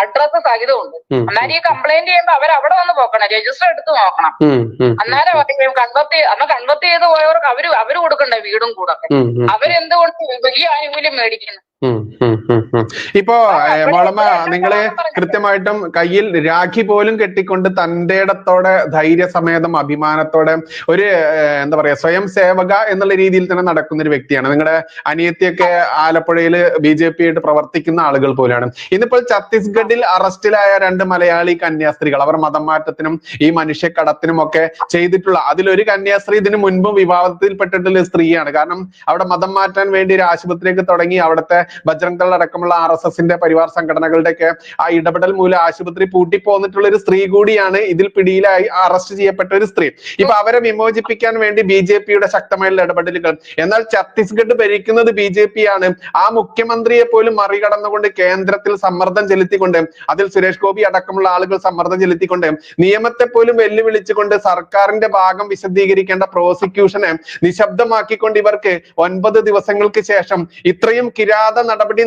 അഡ്രസ് സഹിതമുണ്ട്. അന്നേരം ഈ കംപ്ലൈന്റ് ചെയ്യുമ്പോ അവർ അവിടെ വന്ന് പോക്കണം, രജിസ്റ്റർ എടുത്ത് നോക്കണം. അന്നേരം കൺവെർട്ട് ചെയ്ത് പോയവർക്ക് അവര് കൊടുക്കണ്ടേ വീടും കൂടെ. അവരെന്തുകൊണ്ട് ഈ ആനുകൂല്യം മേടിക്കുന്നു? ഇപ്പോ മോളമ്മ നിങ്ങള് കൃത്യമായിട്ടും കയ്യിൽ രാഖി പോലും കെട്ടിക്കൊണ്ട് തന്റെ ഇടത്തോടെ ധൈര്യസമേതം അഭിമാനത്തോടെ ഒരു എന്താ പറയാ സ്വയം സേവക എന്നുള്ള രീതിയിൽ തന്നെ നടക്കുന്ന ഒരു വ്യക്തിയാണ്. നിങ്ങളുടെ അനിയത്തിയൊക്കെ ആലപ്പുഴയിൽ BJP ആയിട്ട് പ്രവർത്തിക്കുന്ന ആളുകൾ പോലെയാണ്. ഇന്നിപ്പോൾ ഛത്തീസ്ഗഡിൽ അറസ്റ്റിലായ 2 മലയാളി കന്യാസ്ത്രീകൾ, അവർ മതം മാറ്റത്തിനും ഈ മനുഷ്യക്കടത്തിനും ഒക്കെ ചെയ്തിട്ടുള്ള അതിലൊരു കന്യാസ്ത്രീ ഇതിനു മുൻപും വിവാദത്തിൽപ്പെട്ടിട്ടുള്ള സ്ത്രീയാണ്. കാരണം അവിടെ മതം മാറ്റാൻ വേണ്ടി ഒരു ആശുപത്രിയൊക്കെ തുടങ്ങി അവിടുത്തെ ബജ്രംഗ് ദൾ അടക്കമുള്ള RSSന്റെ പരിവാർ സംഘടനകളുടെയൊക്കെ ആ ഇടപെടൽ മൂലം ആശുപത്രി പൂട്ടിപ്പോന്നിട്ടുള്ള ഒരു സ്ത്രീ കൂടിയാണ് ഇതിൽ പിടിയിലായി അറസ്റ്റ് ചെയ്യപ്പെട്ട ഒരു സ്ത്രീ. ഇപ്പൊ അവരെ വിമോചിപ്പിക്കാൻ വേണ്ടി BJPയുടെ ശക്തമായ ഇടപെടലുകൾ. എന്നാൽ ഛത്തീസ്ഗഡ് ഭരിക്കുന്നത് BJP ആണ്. ആ മുഖ്യമന്ത്രിയെ പോലും മറികടന്നുകൊണ്ട് കേന്ദ്രത്തിൽ സമ്മർദ്ദം ചെലുത്തിക്കൊണ്ട്, അതിൽ സുരേഷ് ഗോപി അടക്കമുള്ള ആളുകൾ സമ്മർദ്ദം ചെലുത്തിക്കൊണ്ട് നിയമത്തെ പോലും വെല്ലുവിളിച്ചുകൊണ്ട് സർക്കാരിന്റെ ഭാഗം വിശദീകരിക്കേണ്ട പ്രോസിക്യൂഷനെ നിശബ്ദമാക്കിക്കൊണ്ട് ഇവർക്ക് 9 ദിവസങ്ങൾക്ക് ശേഷം ഇത്രയും കിരാത നടപടി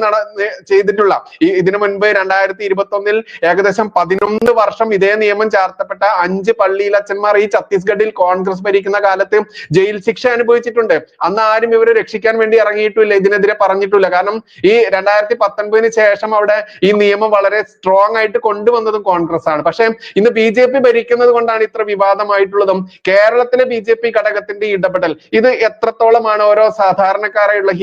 ചെയ്തിട്ടുള്ള ഇതിനു മുൻപ് 2021 ഏകദേശം 11 വർഷം ഇതേ നിയമം ചാർത്തപ്പെട്ട 5 പള്ളിയിലച്ചന്മാർ ഈ ഛത്തീസ്ഗഡിൽ കോൺഗ്രസ് ഭരിക്കുന്ന കാലത്ത് ജയിൽ ശിക്ഷ അനുഭവിച്ചിട്ടുണ്ട്. അന്ന് ആരും ഇവരെ രക്ഷിക്കാൻ വേണ്ടി ഇറങ്ങിയിട്ടില്ല, ഇതിനെതിരെ പറഞ്ഞിട്ടില്ല. കാരണം ഈ 2019 ശേഷം അവിടെ ഈ നിയമം വളരെ സ്ട്രോങ് ആയിട്ട് കൊണ്ടുവന്നതും കോൺഗ്രസ് ആണ്. പക്ഷെ ഇന്ന് BJP ഭരിക്കുന്നത് കൊണ്ടാണ് ഇത്ര വിവാദമായിട്ടുള്ളതും. കേരളത്തിലെ BJP ഘടകത്തിന്റെ ഇടപെടൽ ഇത് എത്രത്തോളമാണ് ഓരോ സാധാരണക്കാരായുള്ള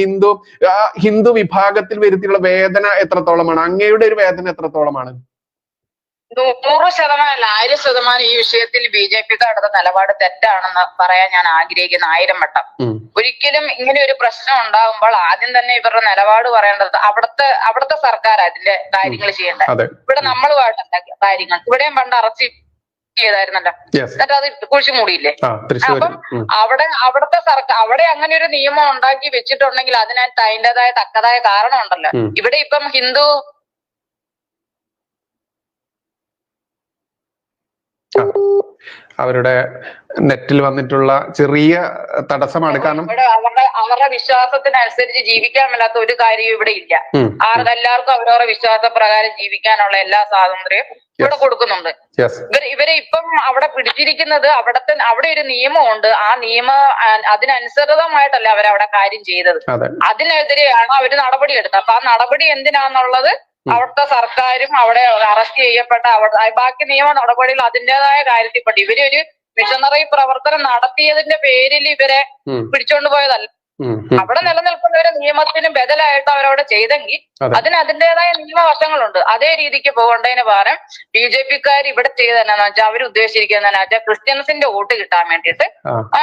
ഹിന്ദു വിഭാഗത്തിൽ വരുത്തിയുള്ള വേദന എത്രത്തോളമാണ്? അങ്ങയുടെ ഒരു വേദന എത്രത്തോളമാണ്? 100% 1000% ഈ വിഷയത്തിൽ BJPക്കാരുടെ നിലപാട് തെറ്റാണെന്ന് പറയാൻ ഞാൻ ആഗ്രഹിക്കുന്ന 1000 വട്ടം. ഒരിക്കലും ഇങ്ങനെ ഒരു പ്രശ്നം ഉണ്ടാകുമ്പോൾ ആദ്യം തന്നെ ഇവരുടെ നിലപാട് പറയേണ്ടത് അവിടുത്തെ സർക്കാർ അതിന്റെ കാര്യങ്ങൾ ചെയ്യേണ്ടത്. ഇവിടെ നമ്മളുമായിട്ടല്ല കാര്യങ്ങൾ. ഇവിടെയും പണ്ട് അറസ്റ്റ് ചെയ്തായിരുന്നല്ലോ, എന്നിട്ട് അത് കുഴിച്ചു മൂടിയില്ലേ. അപ്പം അവിടുത്തെ സർക്കാർ അവിടെ അങ്ങനെ ഒരു നിയമം ഉണ്ടാക്കി വെച്ചിട്ടുണ്ടെങ്കിൽ അതിനകത്ത് അതിൻ്റെതായ തക്കതായ കാരണം ഉണ്ടല്ലോ. ഇവിടെ ഇപ്പം അവരുടെ നെറ്റിൽ വന്നിട്ടുള്ള ചെറിയ തടസ്സമാണ്. കാരണം അവരുടെ വിശ്വാസത്തിനനുസരിച്ച് ജീവിക്കാൻ മേലാത്ത ഒരു കാര്യവും ഇവിടെ ഇല്ല. എല്ലാവർക്കും അവരവരുടെ വിശ്വാസപ്രകാരം ജീവിക്കാനുള്ള എല്ലാ സ്വാതന്ത്ര്യവും ഇവിടെ കൊടുക്കുന്നുണ്ട്. ഇവരെ ഇപ്പം അവിടെ പിടിച്ചിരിക്കുന്നത് അവിടെ ഒരു നിയമമുണ്ട്. ആ നിയമം അതിനനുസൃതമായിട്ടല്ല അവരവിടെ കാര്യം ചെയ്തത്. അതിനെതിരെയാണ് അവര് നടപടി എടുത്തത്. അപ്പൊ ആ നടപടി എന്തിനാന്നുള്ളത് അവിടുത്തെ സർക്കാരും അവിടെ അറസ്റ്റ് ചെയ്യപ്പെട്ട ബാക്കി നിയമ നടപടികൾ അതിൻ്റെതായ കാര്യത്തിൽപ്പെട്ടു. ഇവരൊരു മിഷണറി പ്രവർത്തനം നടത്തിയതിന്റെ പേരിൽ ഇവരെ പിടിച്ചോണ്ട് പോയതല്ല. അവിടെ നിലനിൽക്കുന്നവരെ നിയമത്തിന് ബദലായിട്ട് അവരവിടെ ചെയ്തെങ്കിൽ അതിന് അതിൻ്റെതായ നിയമവശങ്ങളുണ്ട്. അതേ രീതിക്ക് പോകേണ്ടതിന് പകരം BJPക്കാർ ഇവിടെ ചെയ്തതെന്നു വെച്ചാൽ അവർ ഉദ്ദേശിച്ചിരിക്കുന്നതെന്നു വെച്ചാൽ ക്രിസ്ത്യൻസിന്റെ വോട്ട് കിട്ടാൻ വേണ്ടിയിട്ട്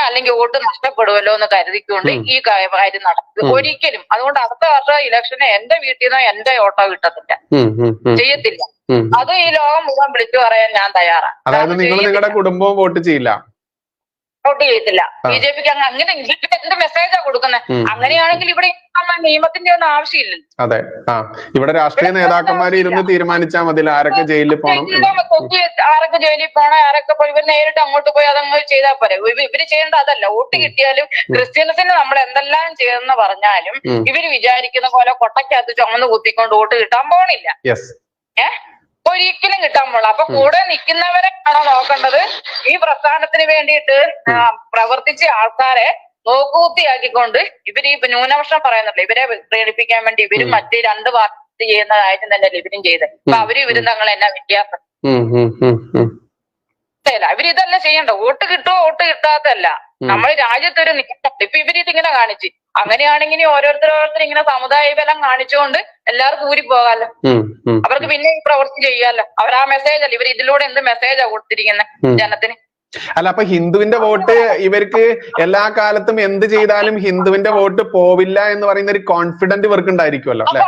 അല്ലെങ്കിൽ വോട്ട് നഷ്ടപ്പെടുമല്ലോ എന്ന് കരുതിക്കൊണ്ട് ഈ കാര്യം നടക്കും. ഒരിക്കലും അതുകൊണ്ട് അടുത്ത വർഷം ഇലക്ഷന് എന്റെ വീട്ടിൽ നിന്ന് എന്റെ വോട്ടോ കിട്ടത്തില്ല, ചെയ്യത്തില്ല. അത് ഈ ലോകം മുഴുവൻ വിളിച്ചു പറയാൻ ഞാൻ തയ്യാറാണ്. അതായത് നിങ്ങൾ നിങ്ങളുടെ കുടുംബവും വോട്ട് ചെയ്യില്ല, വോട്ട് ചെയ്യത്തില്ല. BJPക്ക് അങ്ങനെ എന്ത് മെസ്സേജാ കൊടുക്കുന്നത്? അങ്ങനെയാണെങ്കിൽ ഇവിടെ നിയമത്തിന്റെ ഒന്നും ആവശ്യമില്ലല്ലോ. അതെ, ഇവിടെ രാഷ്ട്രീയ നേതാക്കന്മാർ ഇരുന്ന് തീരുമാനിച്ചാൽ മതി ആരൊക്കെ ജയിലിൽ പോകണം, ആരൊക്കെ ജയിലിൽ പോകണം, ആരൊക്കെ ഇവർ നേരിട്ട് അങ്ങോട്ട് പോയി അതങ്ങ് ചെയ്താൽ പോരെ. ഇവര് ചെയ്യേണ്ട അതല്ല. വോട്ട് കിട്ടിയാലും ക്രിസ്ത്യൻസിന് നമ്മൾ എന്തെല്ലാം ചെയ്തെന്ന് പറഞ്ഞാലും ഇവര് വിചാരിക്കുന്ന പോലെ കൊട്ടയ്ക്കകത്ത് ചുമന്ന് കുത്തിക്കൊണ്ട് വോട്ട് കിട്ടാൻ പോണില്ല. ഒരിക്കലും കിട്ടാൻ പോള. അപ്പൊ കൂടെ നിൽക്കുന്നവരെ ആണോ നോക്കേണ്ടത്? ഈ പ്രസ്ഥാനത്തിന് വേണ്ടിയിട്ട് പ്രവർത്തിച്ച ആൾക്കാരെ നോക്കുകുത്തിയാക്കിക്കൊണ്ട് ഇവര് ഈ ന്യൂനപക്ഷം പറയുന്നുണ്ട്, ഇവരെ പ്രേരിപ്പിക്കാൻ വേണ്ടി ഇവരും മറ്റ് 2 പാർട്ടി ചെയ്യുന്ന കാര്യം തന്നെ ഇവരും ചെയ്തത്. അപ്പൊ ഇവരും തങ്ങൾ എന്നാ വ്യത്യാസം? ഇവരിതല്ല ചെയ്യണ്ട. വോട്ട് കിട്ടുമോ വോട്ട് കിട്ടാത്തല്ല. നമ്മൾ രാജ്യത്തൊരു നിയമം ഇപ്പൊ ഇവരിതിങ്ങനെ കാണിച്ച് അങ്ങനെയാണെങ്കിൽ ഓരോരുത്തർ ഇങ്ങനെ സമുദായ ബലം കാണിച്ചുകൊണ്ട് എല്ലാവർക്കും ഊരി പോകാമല്ലോ. അവർക്ക് പിന്നെ ഈ പ്രവൃത്തി ചെയ്യാമല്ലോ. അവർ ആ മെസ്സേജ് അല്ല, ഇവർ ഇതിലൂടെ എന്ത് മെസ്സേജാ കൊടുത്തിരിക്കുന്നത് ജനത്തിന്? അല്ല, അപ്പൊ ഹിന്ദുവിന്റെ വോട്ട് ഇവർക്ക് എല്ലാ കാലത്തും എന്ത് ചെയ്താലും ഹിന്ദുവിന്റെ വോട്ട് പോവില്ല എന്ന് പറയുന്ന ഒരു കോൺഫിഡന്റ് ഇവർക്ക് ഉണ്ടായിരിക്കുമല്ലോ അല്ലെ?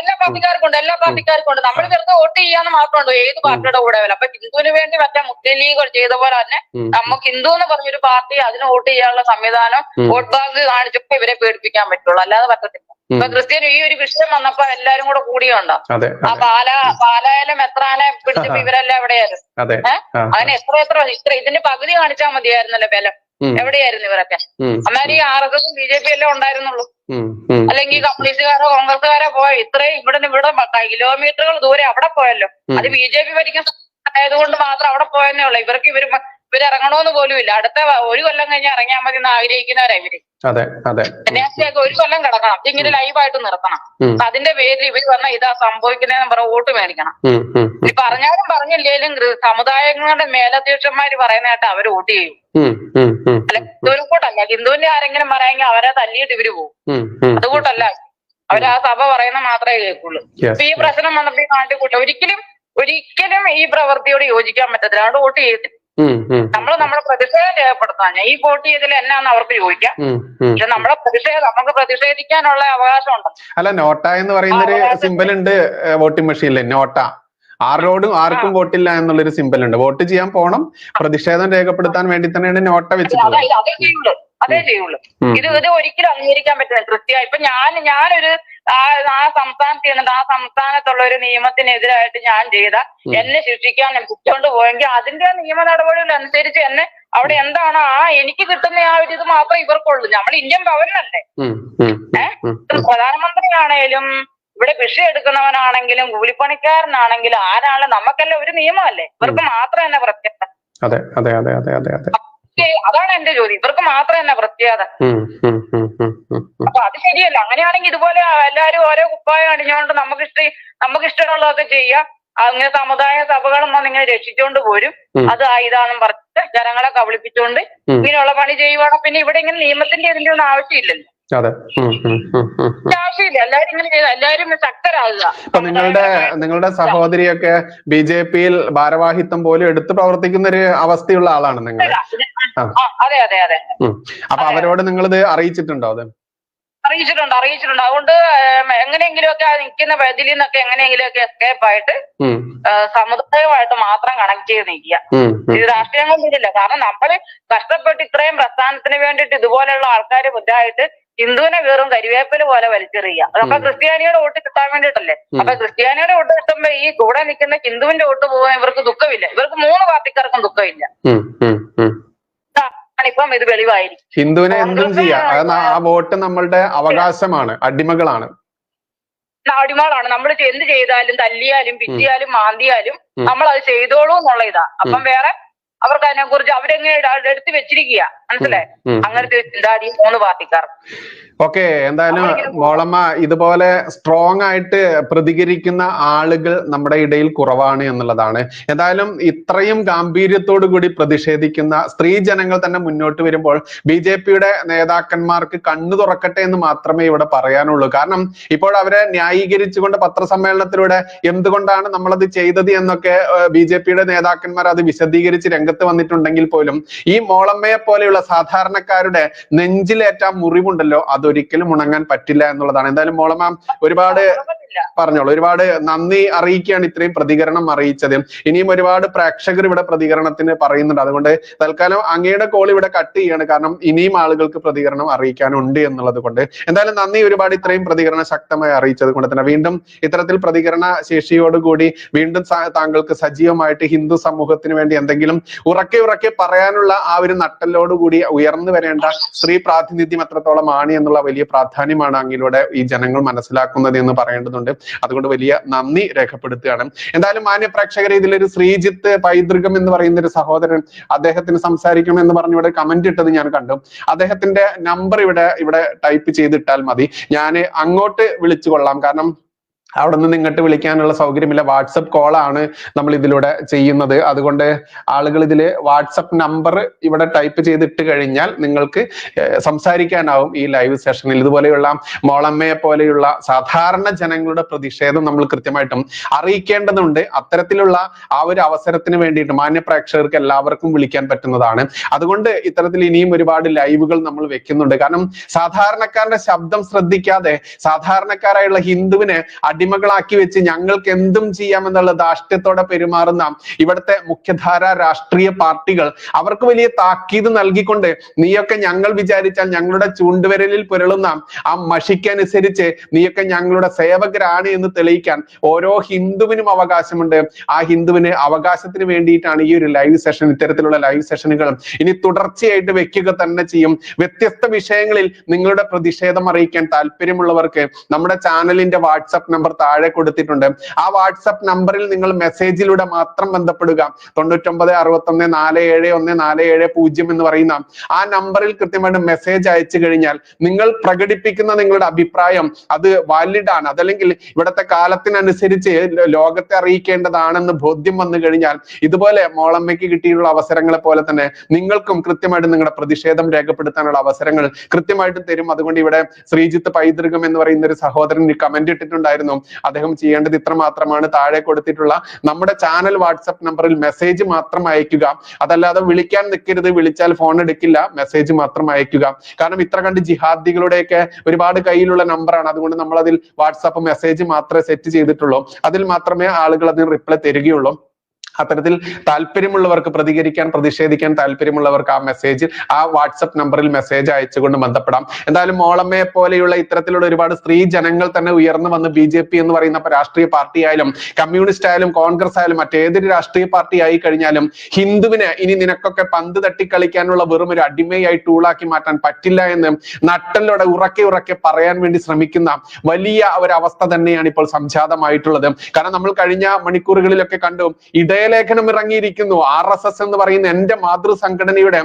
എല്ലാ പാർട്ടിക്കാർക്കും ഉണ്ട്. നമ്മൾ വെറുതെ വോട്ട് ചെയ്യാന്ന് മാത്രമുണ്ടോ ഏത് പാർട്ടിയുടെ കൂടെ വരും? അപ്പൊ ഹിന്ദുവിന് വേണ്ടി മറ്റേ മുസ്ലിം ലീഗ് ചെയ്ത പോലെ തന്നെ നമുക്ക് ഹിന്ദു എന്ന് പറഞ്ഞൊരു പാർട്ടി അതിന് വോട്ട് ചെയ്യാനുള്ള സംവിധാനം വോട്ട് ബാങ്ക് കാണിച്ചപ്പോ ഇവരെ പേടിപ്പിക്കാൻ പറ്റുള്ളൂ, അല്ലാതെ പറ്റത്തില്ല. ഇപ്പൊ ക്രിസ്ത്യൻ ഈ ഒരു വിഷയം വന്നപ്പോ എല്ലാരും കൂടെ കൂടിയുണ്ടോ? ആ പാലായാലും മെത്രാനെ പിടിച്ചപ്പോ ഇവരെല്ലാം എവിടെയായിരുന്നു? അങ്ങനെ എത്ര ഇതിന്റെ പകുതി കാണിച്ചാൽ മതിയായിരുന്നല്ലോ ബലം. എവിടെയായിരുന്നു ഇവരൊക്കെ? അന്നേരം ഈ RSS BJP എല്ലാം ഉണ്ടായിരുന്നുള്ളൂ. അല്ലെങ്കിൽ കമ്മ്യൂണിസ്റ്റുകാരോ കോൺഗ്രസ്സുകാരോ പോയ ഇത്രയും ഇവിടെ കിലോമീറ്ററുകൾ ദൂരെ അവിടെ പോയല്ലോ. അത് BJP ഭരിക്കുന്ന ആയതുകൊണ്ട് മാത്രം അവിടെ പോയെന്നേ ഉള്ളൂ. ഇവരിറങ്ങണമെന്ന് പോലും ഇല്ല. അടുത്ത ഒരു കൊല്ലം കഴിഞ്ഞ് ഇറങ്ങിയാൽ മതി എന്ന് ആഗ്രഹിക്കുന്നവരാ ഇവര്. സന്യാസിയൊക്കെ ഒരു കൊല്ലം കിടക്കണം, ഇങ്ങനെ ലൈവായിട്ട് നിർത്തണം. അതിന്റെ പേരിൽ ഇവര് പറഞ്ഞാൽ ഇതാ സംഭവിക്കുന്നതെന്ന് പറഞ്ഞ വോട്ട് മേടിക്കണം. ഈ പറഞ്ഞാലും പറഞ്ഞില്ലേലും സമുദായങ്ങളുടെ മേലധ്യക്ഷന്മാര് പറയുന്നതായിട്ട് അവര് വോട്ട് ചെയ്യും. അല്ല, ഹിന്ദുവിനെ കൂട്ടല്ല. ഹിന്ദുവിന്റെ ആരെങ്കിലും പറയാമെങ്കിൽ അവരെ തല്ലിയിട്ട് ഇവര് പോകും. അതുകൂട്ടല്ല, അവര് ആ സഭ പറയുന്ന മാത്രമേ കേൾക്കുള്ളൂ. ഇപ്പൊ ഈ പ്രശ്നം വന്നപ്പോ ഈ നാട്ടിൽ ഒരിക്കലും ഈ പ്രവൃത്തിയോട് യോജിക്കാൻ പറ്റത്തില്ല. അതുകൊണ്ട് വോട്ട് ചെയ്യത്തില്ല. നമ്മുടെ പ്രതിഷേധം രേഖപ്പെടുത്താൻ ഈ വോട്ട് ചെയ്തതിൽ എന്നാന്ന് അവർക്ക് ചോദിക്കാം. പക്ഷെ നമുക്ക് പ്രതിഷേധിക്കാനുള്ള അവകാശമുണ്ട്. അല്ല, നോട്ട എന്ന് പറയുന്ന ഒരു സിമ്പൽ ഉണ്ട് വോട്ടിംഗ് മെഷീനിൽ. നോട്ട ആരോടും ആർക്കും വോട്ടില്ല എന്നുള്ളൊരു സിമ്പൽ ഉണ്ട്. വോട്ട് ചെയ്യാൻ പോണം, പ്രതിഷേധം രേഖപ്പെടുത്താൻ വേണ്ടി തന്നെയാണ് നോട്ട വെച്ചിട്ടുള്ളത്. അതേ ചെയ്യുള്ളൂ. ഇത് ഒരിക്കലും അംഗീകരിക്കാൻ പറ്റില്ല. കൃത്യമായി ഇപ്പൊ ഞാനൊരു ആ സംസ്ഥാനത്ത് ചെന്നിട്ട് ആ സംസ്ഥാനത്തുള്ള ഒരു നിയമത്തിനെതിരായിട്ട് ഞാൻ ചെയ്ത എന്നെ ശിക്ഷിക്കാൻ പിടിച്ചോണ്ട് പോയെങ്കിൽ അതിന്റെ നിയമ നടപടികൾ അനുസരിച്ച് എന്നെ അവിടെ എന്താണ് എനിക്ക് കിട്ടുന്ന ആ ഒരു ഇത് മാത്രമേ ഇവർക്കുള്ളൂ. നമ്മൾ ഇന്ത്യൻ പൗരനല്ലേ. പ്രധാനമന്ത്രിയാണേലും ഇവിടെ ഭിക്ഷ എടുക്കുന്നവനാണെങ്കിലും കൂലിപ്പണിക്കാരനാണെങ്കിലും ആരാണെങ്കിലും നമുക്കെല്ലാം ഒരു നിയമമല്ലേ. ഇവർക്ക് മാത്രം തന്നെ പ്രത്യേകത. അതാണ് എന്റെ ചോദ്യം. ഇവർക്ക് മാത്രം തന്നെ പ്രത്യേകത. അപ്പൊ അത് ശരിയല്ല. അങ്ങനെയാണെങ്കിൽ ഇതുപോലെ എല്ലാരും ഓരോ കുപ്പായം അണിഞ്ഞുകൊണ്ട് നമുക്കിഷ്ടമുള്ളതൊക്കെ ചെയ്യാം. അങ്ങനെ സമുദായ സഭകളും വന്നിങ്ങനെ രക്ഷിച്ചുകൊണ്ട് പോരും. അത് ഇതാണെന്നും പറഞ്ഞിട്ട് ജനങ്ങളെ കബളിപ്പിച്ചുകൊണ്ട് ഇങ്ങനെയുള്ള പണി ചെയ്യുവാണ്. പിന്നെ ഇവിടെ ഇങ്ങനെ നിയമത്തിന്റെ ഇതിന്റെ ഒന്നും ആവശ്യമില്ലല്ലോ. ആവശ്യമില്ല. എല്ലാരും ഇങ്ങനെ ചെയ്ത എല്ലാരും ശക്തരാകുക. ഇപ്പൊ നിങ്ങളുടെ സഹോദരിയൊക്കെ BJP-യിൽ ഭാരവാഹിത്വം പോലും എടുത്ത് പ്രവർത്തിക്കുന്ന ഒരു അവസ്ഥയുള്ള ആളാണ് നിങ്ങൾ. അതെ അതെ അതെ. അപ്പൊ അവരോട് നിങ്ങളിത് അറിയിച്ചിട്ടുണ്ടോ? അറിയിച്ചിട്ടുണ്ട്. അതുകൊണ്ട് എങ്ങനെയെങ്കിലും ഒക്കെ നിൽക്കുന്ന ഇതിൽ നിന്നൊക്കെ എങ്ങനെയെങ്കിലും ഒക്കെ എസ്കേപ്പ് ആയിട്ട് സമുദായമായിട്ട് മാത്രം കണക്ട് ചെയ്ത് നിൽക്കുക. ഇത് രാഷ്ട്രീയം കൊണ്ടില്ല. കാരണം നമ്മള് കഷ്ടപ്പെട്ട് ഇത്രയും പ്രസ്ഥാനത്തിന് വേണ്ടിയിട്ട് ഇതുപോലെയുള്ള ആൾക്കാർ ബുദ്ധായിട്ട് ഹിന്ദുവിനെ വെറും കരിവേപ്പില പോലെ വലിച്ചെറിയുക. അപ്പൊ ക്രിസ്ത്യാനിയുടെ വോട്ട് കിട്ടാൻ വേണ്ടിയിട്ടല്ലേ. അപ്പൊ ക്രിസ്ത്യാനിയുടെ വോട്ട് കിട്ടുമ്പോ ഈ കൂടെ നിൽക്കുന്ന ഹിന്ദുവിന്റെ വോട്ട് പോകാൻ ഇവർക്ക് ദുഃഖമില്ല. ഇവർക്ക് 3 പാർട്ടിക്കാർക്കും ദുഃഖമില്ല. ഇപ്പം ഇത് വെളിവായിരിക്കും. ഹിന്ദുവിനെ എന്തും ചെയ്യാം. ആ വോട്ട് നമ്മളുടെ അവകാശമാണ്. അടിമകളാണ്. നമ്മൾ എന്ത് ചെയ്താലും തല്ലിയാലും പിറ്റിയാലും മാന്തിയാലും നമ്മൾ അത് ചെയ്തോളൂ എന്നുള്ള ഇതാ. അപ്പം വേറെ അവർക്ക് അതിനെ കുറിച്ച് അവരെങ്ങനെ എടുത്ത് വെച്ചിരിക്കുക. മനസ്സിലായി? അങ്ങനത്തെ ചിന്താഗതി 3 പാർട്ടിക്കാർ. ഓക്കെ, എന്തായാലും മോളമ്മ ഇതുപോലെ സ്ട്രോങ് ആയിട്ട് പ്രതികരിക്കുന്ന ആളുകൾ നമ്മുടെ ഇടയിൽ കുറവാണ് എന്നുള്ളതാണ്. എന്തായാലും ഇത്രയും ഗാംഭീര്യത്തോടു കൂടി പ്രതിഷേധിക്കുന്ന സ്ത്രീ ജനങ്ങൾ തന്നെ മുന്നോട്ട് വരുമ്പോൾ BJP-യുടെ നേതാക്കന്മാർക്ക് കണ്ണു തുറക്കട്ടെ എന്ന് മാത്രമേ ഇവിടെ പറയാനുള്ളൂ. കാരണം ഇപ്പോൾ അവരെ ന്യായീകരിച്ചുകൊണ്ട് പത്രസമ്മേളനത്തിലൂടെ എന്തുകൊണ്ടാണ് നമ്മളത് ചെയ്തത് എന്നൊക്കെ BJP-യുടെ നേതാക്കന്മാർ അത് വിശദീകരിച്ച് രംഗത്ത് വന്നിട്ടുണ്ടെങ്കിൽ പോലും ഈ മോളമ്മയെ പോലെയുള്ള സാധാരണക്കാരുടെ നെഞ്ചിലേറ്റ മുറിവുണ്ടല്ലോ അതൊരിക്കലും ഉണങ്ങാൻ പറ്റില്ല എന്നുള്ളതാണ്. എന്തായാലും മോളമ്മ ഒരുപാട് നന്ദി അറിയിക്കുകയാണ് ഇത്രയും പ്രതികരണം അറിയിച്ചത്. ഇനിയും ഒരുപാട് പ്രേക്ഷകർ ഇവിടെ പ്രതികരണത്തിന് പറയുന്നുണ്ട്. അതുകൊണ്ട് തൽക്കാലം അങ്ങയുടെ കോൾ ഇവിടെ കട്ട് ചെയ്യാണ്. കാരണം ഇനിയും ആളുകൾക്ക് പ്രതികരണം അറിയിക്കാനുണ്ട് എന്നുള്ളത് കൊണ്ട്. എന്തായാലും നന്ദി ഒരുപാട് ഇത്രയും പ്രതികരണം ശക്തമായി അറിയിച്ചത് കൊണ്ട് തന്നെ. വീണ്ടും ഇത്തരത്തിൽ പ്രതികരണ ശേഷിയോടുകൂടി വീണ്ടും താങ്കൾക്ക് സജീവമായിട്ട് ഹിന്ദു സമൂഹത്തിന് വേണ്ടി എന്തെങ്കിലും ഉറക്കെ പറയാനുള്ള ആ ഒരു നട്ടലോടുകൂടി ഉയർന്നു വരേണ്ട സ്ത്രീ പ്രാതിനിധ്യം എത്രത്തോളം ആണ് എന്നുള്ള വലിയ പ്രാധാന്യമാണ് അങ്ങിലൂടെ ഈ ജനങ്ങൾ മനസ്സിലാക്കുന്നത് എന്ന് പറയേണ്ടതുണ്ട്. അതുകൊണ്ട് വലിയ നന്ദി രേഖപ്പെടുത്തുകയാണ്. എന്തായാലും മാന്യ പ്രേക്ഷകരെ, ഇതിലൊരു ശ്രീജിത്ത് പൈതൃകം എന്ന് പറയുന്ന ഒരു സഹോദരൻ അദ്ദേഹത്തിന് സംസാരിക്കണം എന്ന് പറഞ്ഞ് ഇവിടെ കമന്റ് ഇട്ടത് ഞാൻ കണ്ടു. അദ്ദേഹത്തിന്റെ നമ്പർ ഇവിടെ ടൈപ്പ് ചെയ്തിട്ടാൽ മതി. ഞാൻ അങ്ങോട്ട് വിളിച്ചു കൊള്ളാം. കാരണം അവിടെ നിന്ന് ഇങ്ങോട്ട് വിളിക്കാനുള്ള സൗകര്യമില്ല. വാട്സപ്പ് കോളാണ് നമ്മൾ ഇതിലൂടെ ചെയ്യുന്നത്. അതുകൊണ്ട് ആളുകൾ ഇതിൽ വാട്സപ്പ് നമ്പർ ഇവിടെ ടൈപ്പ് ചെയ്തിട്ട് കഴിഞ്ഞാൽ നിങ്ങൾക്ക് സംസാരിക്കാനാവും ഈ ലൈവ് സെഷനിൽ. ഇതുപോലെയുള്ള മോളമ്മയെ പോലെയുള്ള സാധാരണ ജനങ്ങളുടെ പ്രതിഷേധം നമ്മൾ കൃത്യമായിട്ടും അറിയിക്കേണ്ടതുണ്ട്. അത്തരത്തിലുള്ള ആ ഒരു അവസരത്തിന് വേണ്ടിയിട്ട് മാന്യ പ്രേക്ഷകർക്ക് എല്ലാവർക്കും വിളിക്കാൻ പറ്റുന്നതാണ്. അതുകൊണ്ട് ഇത്തരത്തിൽ ഇനിയും ഒരുപാട് ലൈവുകൾ നമ്മൾ വെക്കുന്നുണ്ട്. കാരണം സാധാരണക്കാരുടെ ശബ്ദം ശ്രദ്ധിക്കാതെ സാധാരണക്കാരായുള്ള ഹിന്ദുവിനെ അടിമകളാക്കി വെച്ച് ഞങ്ങൾക്ക് എന്തും ചെയ്യാമെന്നുള്ള ധാർഷ്ട്യത്തോടെ പെരുമാറുന്ന ഇവിടുത്തെ മുഖ്യധാര രാഷ്ട്രീയ പാർട്ടികൾ അവർക്ക് വലിയ താക്കീത് നൽകിക്കൊണ്ട് നീയൊക്കെ ഞങ്ങൾ വിചാരിച്ചാൽ ഞങ്ങളുടെ ചൂണ്ടുവിരലിൽ പുരളുന്ന ആ മഷിക്കനുസരിച്ച് നീയൊക്കെ ഞങ്ങളുടെ സേവകരാണ് എന്ന് തെളിയിക്കാൻ ഓരോ ഹിന്ദുവിനും അവകാശമുണ്ട്. ആ ഹിന്ദുവിന് അവകാശത്തിന് വേണ്ടിയിട്ടാണ് ഈ ഒരു ലൈവ് സെഷൻ, ഇത്തരത്തിലുള്ള ലൈവ് സെഷനുകൾ ഇനി തുടർച്ചയായിട്ട് വെക്കുക തന്നെ ചെയ്യും. വ്യത്യസ്ത വിഷയങ്ങളിൽ നിങ്ങളുടെ പ്രതിഷേധം അറിയിക്കാൻ താല്പര്യമുള്ളവർക്ക് നമ്മുടെ ചാനലിന്റെ വാട്സപ്പ് നമ്പർ താഴെ കൊടുത്തിട്ടുണ്ട്. ആ വാട്സപ്പ് നമ്പറിൽ നിങ്ങൾ മെസ്സേജിലൂടെ മാത്രം ബന്ധപ്പെടുക. 9961471470 എന്ന് പറയുന്ന ആ നമ്പറിൽ കൃത്യമായിട്ട് മെസ്സേജ് അയച്ചു കഴിഞ്ഞാൽ നിങ്ങൾ പ്രകടിപ്പിക്കുന്ന നിങ്ങളുടെ അഭിപ്രായം അത് വാലിഡ് ആണ്, അതല്ലെങ്കിൽ ഇവിടുത്തെ കാലത്തിനനുസരിച്ച് ലോകത്തെ അറിയിക്കേണ്ടതാണെന്ന് ബോധ്യം വന്നു കഴിഞ്ഞാൽ ഇതുപോലെ മോളമ്മയ്ക്ക് കിട്ടിയിട്ടുള്ള അവസരങ്ങളെ പോലെ തന്നെ നിങ്ങൾക്കും കൃത്യമായിട്ട് നിങ്ങളുടെ പ്രതിഷേധം രേഖപ്പെടുത്താനുള്ള അവസരങ്ങൾ കൃത്യമായിട്ടും തരും. അതുകൊണ്ട് ഇവിടെ ശ്രീജിത്ത് പൈതൃകം എന്ന് പറയുന്ന ഒരു സഹോദരൻ കമന്റ് ഇട്ടിട്ടുണ്ടായിരുന്നു. അദ്ദേഹം ചെയ്യേണ്ടത് ഇത്ര മാത്രമാണ്. താഴെ കൊടുത്തിട്ടുള്ള നമ്മുടെ ചാനൽ വാട്സപ്പ് നമ്പറിൽ മെസ്സേജ് മാത്രം അയക്കുക. അതല്ലാതെ വിളിക്കാൻ നിൽക്കരുത്. വിളിച്ചാൽ ഫോൺ എടുക്കില്ല. മെസ്സേജ് മാത്രം അയക്കുക. കാരണം ഇത്ര കണ്ട് ജിഹാദികളുടെയൊക്കെ ഒരുപാട് കയ്യിലുള്ള നമ്പറാണ്. അതുകൊണ്ട് നമ്മൾ അതിൽ വാട്സപ്പ് മെസ്സേജ് മാത്രമേ സെറ്റ് ചെയ്തിട്ടുള്ളൂ. അതിൽ മാത്രമേ ആളുകൾ അതിന് റിപ്ലൈ തരികയുള്ളൂ. അത്തരത്തിൽ താല്പര്യമുള്ളവർക്ക് പ്രതികരിക്കാൻ, പ്രതിഷേധിക്കാൻ താല്പര്യമുള്ളവർക്ക് ആ മെസ്സേജ്, ആ വാട്സപ്പ് നമ്പറിൽ മെസ്സേജ് അയച്ചുകൊണ്ട് ബന്ധപ്പെടാം. എന്തായാലും മോളമ്മയെ പോലെയുള്ള ഇത്തരത്തിലുള്ള ഒരുപാട് സ്ത്രീ ജനങ്ങൾ തന്നെ ഉയർന്നു വന്ന് BJP എന്ന് പറയുന്ന രാഷ്ട്രീയ പാർട്ടി ആയാലും കമ്മ്യൂണിസ്റ്റ് ആയാലും കോൺഗ്രസ് ആയാലും മറ്റേതൊരു രാഷ്ട്രീയ പാർട്ടി ആയി കഴിഞ്ഞാലും ഹിന്ദുവിന് ഇനി നിനക്കൊക്കെ പന്ത് തട്ടിക്കളിക്കാനുള്ള വെറും ഒരു അടിമയായി ടൂളാക്കി മാറ്റാൻ പറ്റില്ല എന്ന് നട്ടലോടെ ഉറക്കെ പറയാൻ വേണ്ടി ശ്രമിക്കുന്ന വലിയ ഒരവസ്ഥ തന്നെയാണ് ഇപ്പോൾ സംജാതമായിട്ടുള്ളത്. കാരണം നമ്മൾ കഴിഞ്ഞ മണിക്കൂറുകളിലൊക്കെ കണ്ടു ലേഖനം ഇറങ്ങിയിരിക്കുന്നു. RSS എന്ന് പറയുന്ന എന്റെ മാതൃ സംഘടനയുടെ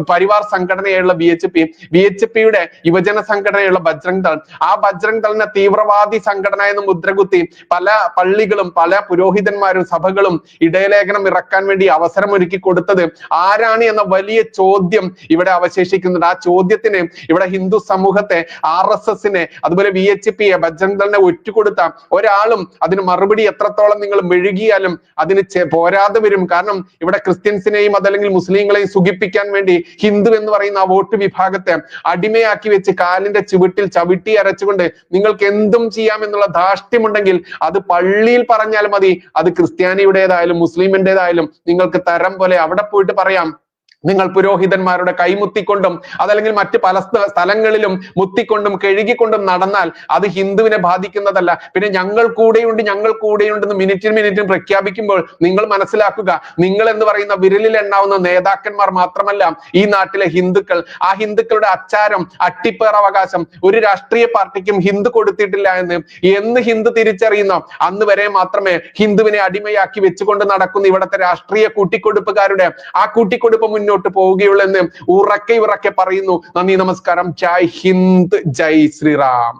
പരിവാർ സംഘടനയുള്ള BHP-യുടെ യുവജന സംഘടനയുള്ള ബജ്രംഗ് ദൾ, ആ ബജ്രംഗ് ദളിനെ തീവ്രവാദി സംഘടന എന്ന് മുദ്രകുത്തി പല പള്ളികളും പല പുരോഹിതന്മാരും സഭകളും ഇടയലേഖനം ഇറക്കാൻ വേണ്ടി അവസരമൊരുക്കി കൊടുത്തത് ആരാണ് എന്ന വലിയ ചോദ്യം ഇവിടെ അവശേഷിക്കുന്നുണ്ട്. ആ ചോദ്യത്തിന് ഇവിടെ ഹിന്ദു സമൂഹത്തെ, RSS-നെ, അതുപോലെ BHP-യെ, ബജ്രംഗ് ദളിനെ ഒറ്റുകൊടുത്ത ഒരാളും അതിന് മറുപടി എത്രത്തോളം നിങ്ങൾ മെഴുകിയാലും അതിന് പോരാതെ വരും. കാരണം ഇവിടെ ക്രിസ്ത്യൻസിനെയും അതല്ലെങ്കിൽ മുസ്ലിങ്ങളെയും സുഖിപ്പിക്കാൻ വേണ്ടി ഹിന്ദു എന്ന് പറയുന്ന ആ വോട്ട് വിഭാഗത്തെ അടിമയാക്കി വെച്ച് കാലിന്റെ ചുവട്ടിൽ ചവിട്ടി അരച്ചുകൊണ്ട് നിങ്ങൾക്ക് എന്തും ചെയ്യാം എന്നുള്ള ധാർഷ്ട്യമുണ്ടെങ്കിൽ അത് പള്ളിയിൽ പറഞ്ഞാൽ മതി. അത് ക്രിസ്ത്യാനിയുടേതായാലും മുസ്ലിമിൻ്റെതായാലും നിങ്ങൾക്ക് തരം പോലെ അവിടെ പോയിട്ട് പറയാം. നിങ്ങൾ പുരോഹിതന്മാരുടെ കൈമുത്തിക്കൊണ്ടും അതല്ലെങ്കിൽ മറ്റ് പല സ്ഥലങ്ങളിലും മുത്തിക്കൊണ്ടും കഴുകിക്കൊണ്ടും നടന്നാൽ അത് ഹിന്ദുവിനെ ബാധിക്കുന്നതല്ല. പിന്നെ ഞങ്ങൾ കൂടെയുണ്ടെന്ന് മിനിറ്റും പ്രഖ്യാപിക്കുമ്പോൾ നിങ്ങൾ മനസ്സിലാക്കുക, നിങ്ങൾ എന്ന് പറയുന്ന വിരലിൽ എണ്ണാവുന്ന നേതാക്കന്മാർ മാത്രമല്ല ഈ നാട്ടിലെ ഹിന്ദുക്കൾ. ആ ഹിന്ദുക്കളുടെ അച്ചാരം, അട്ടിപ്പേർ അവകാശം ഒരു രാഷ്ട്രീയ പാർട്ടിക്കും ഹിന്ദു കൊടുത്തിട്ടില്ല എന്ന് ഹിന്ദു തിരിച്ചറിയുന്ന അന്ന് വരെ മാത്രമേ ഹിന്ദുവിനെ അടിമയാക്കി വെച്ചുകൊണ്ട് നടക്കുന്ന ഇവിടുത്തെ രാഷ്ട്രീയ കൂട്ടിക്കൊടുപ്പുകാരുടെ ആ കൂട്ടിക്കൊടുപ്പ് മുന്നോട്ട് പോവുകയുള്ളൂ എന്ന് ഉറക്കെ പറയുന്നു. നന്ദി, നമസ്കാരം. ജയ് ഹിന്ദ്, ജയ് ശ്രീറാം.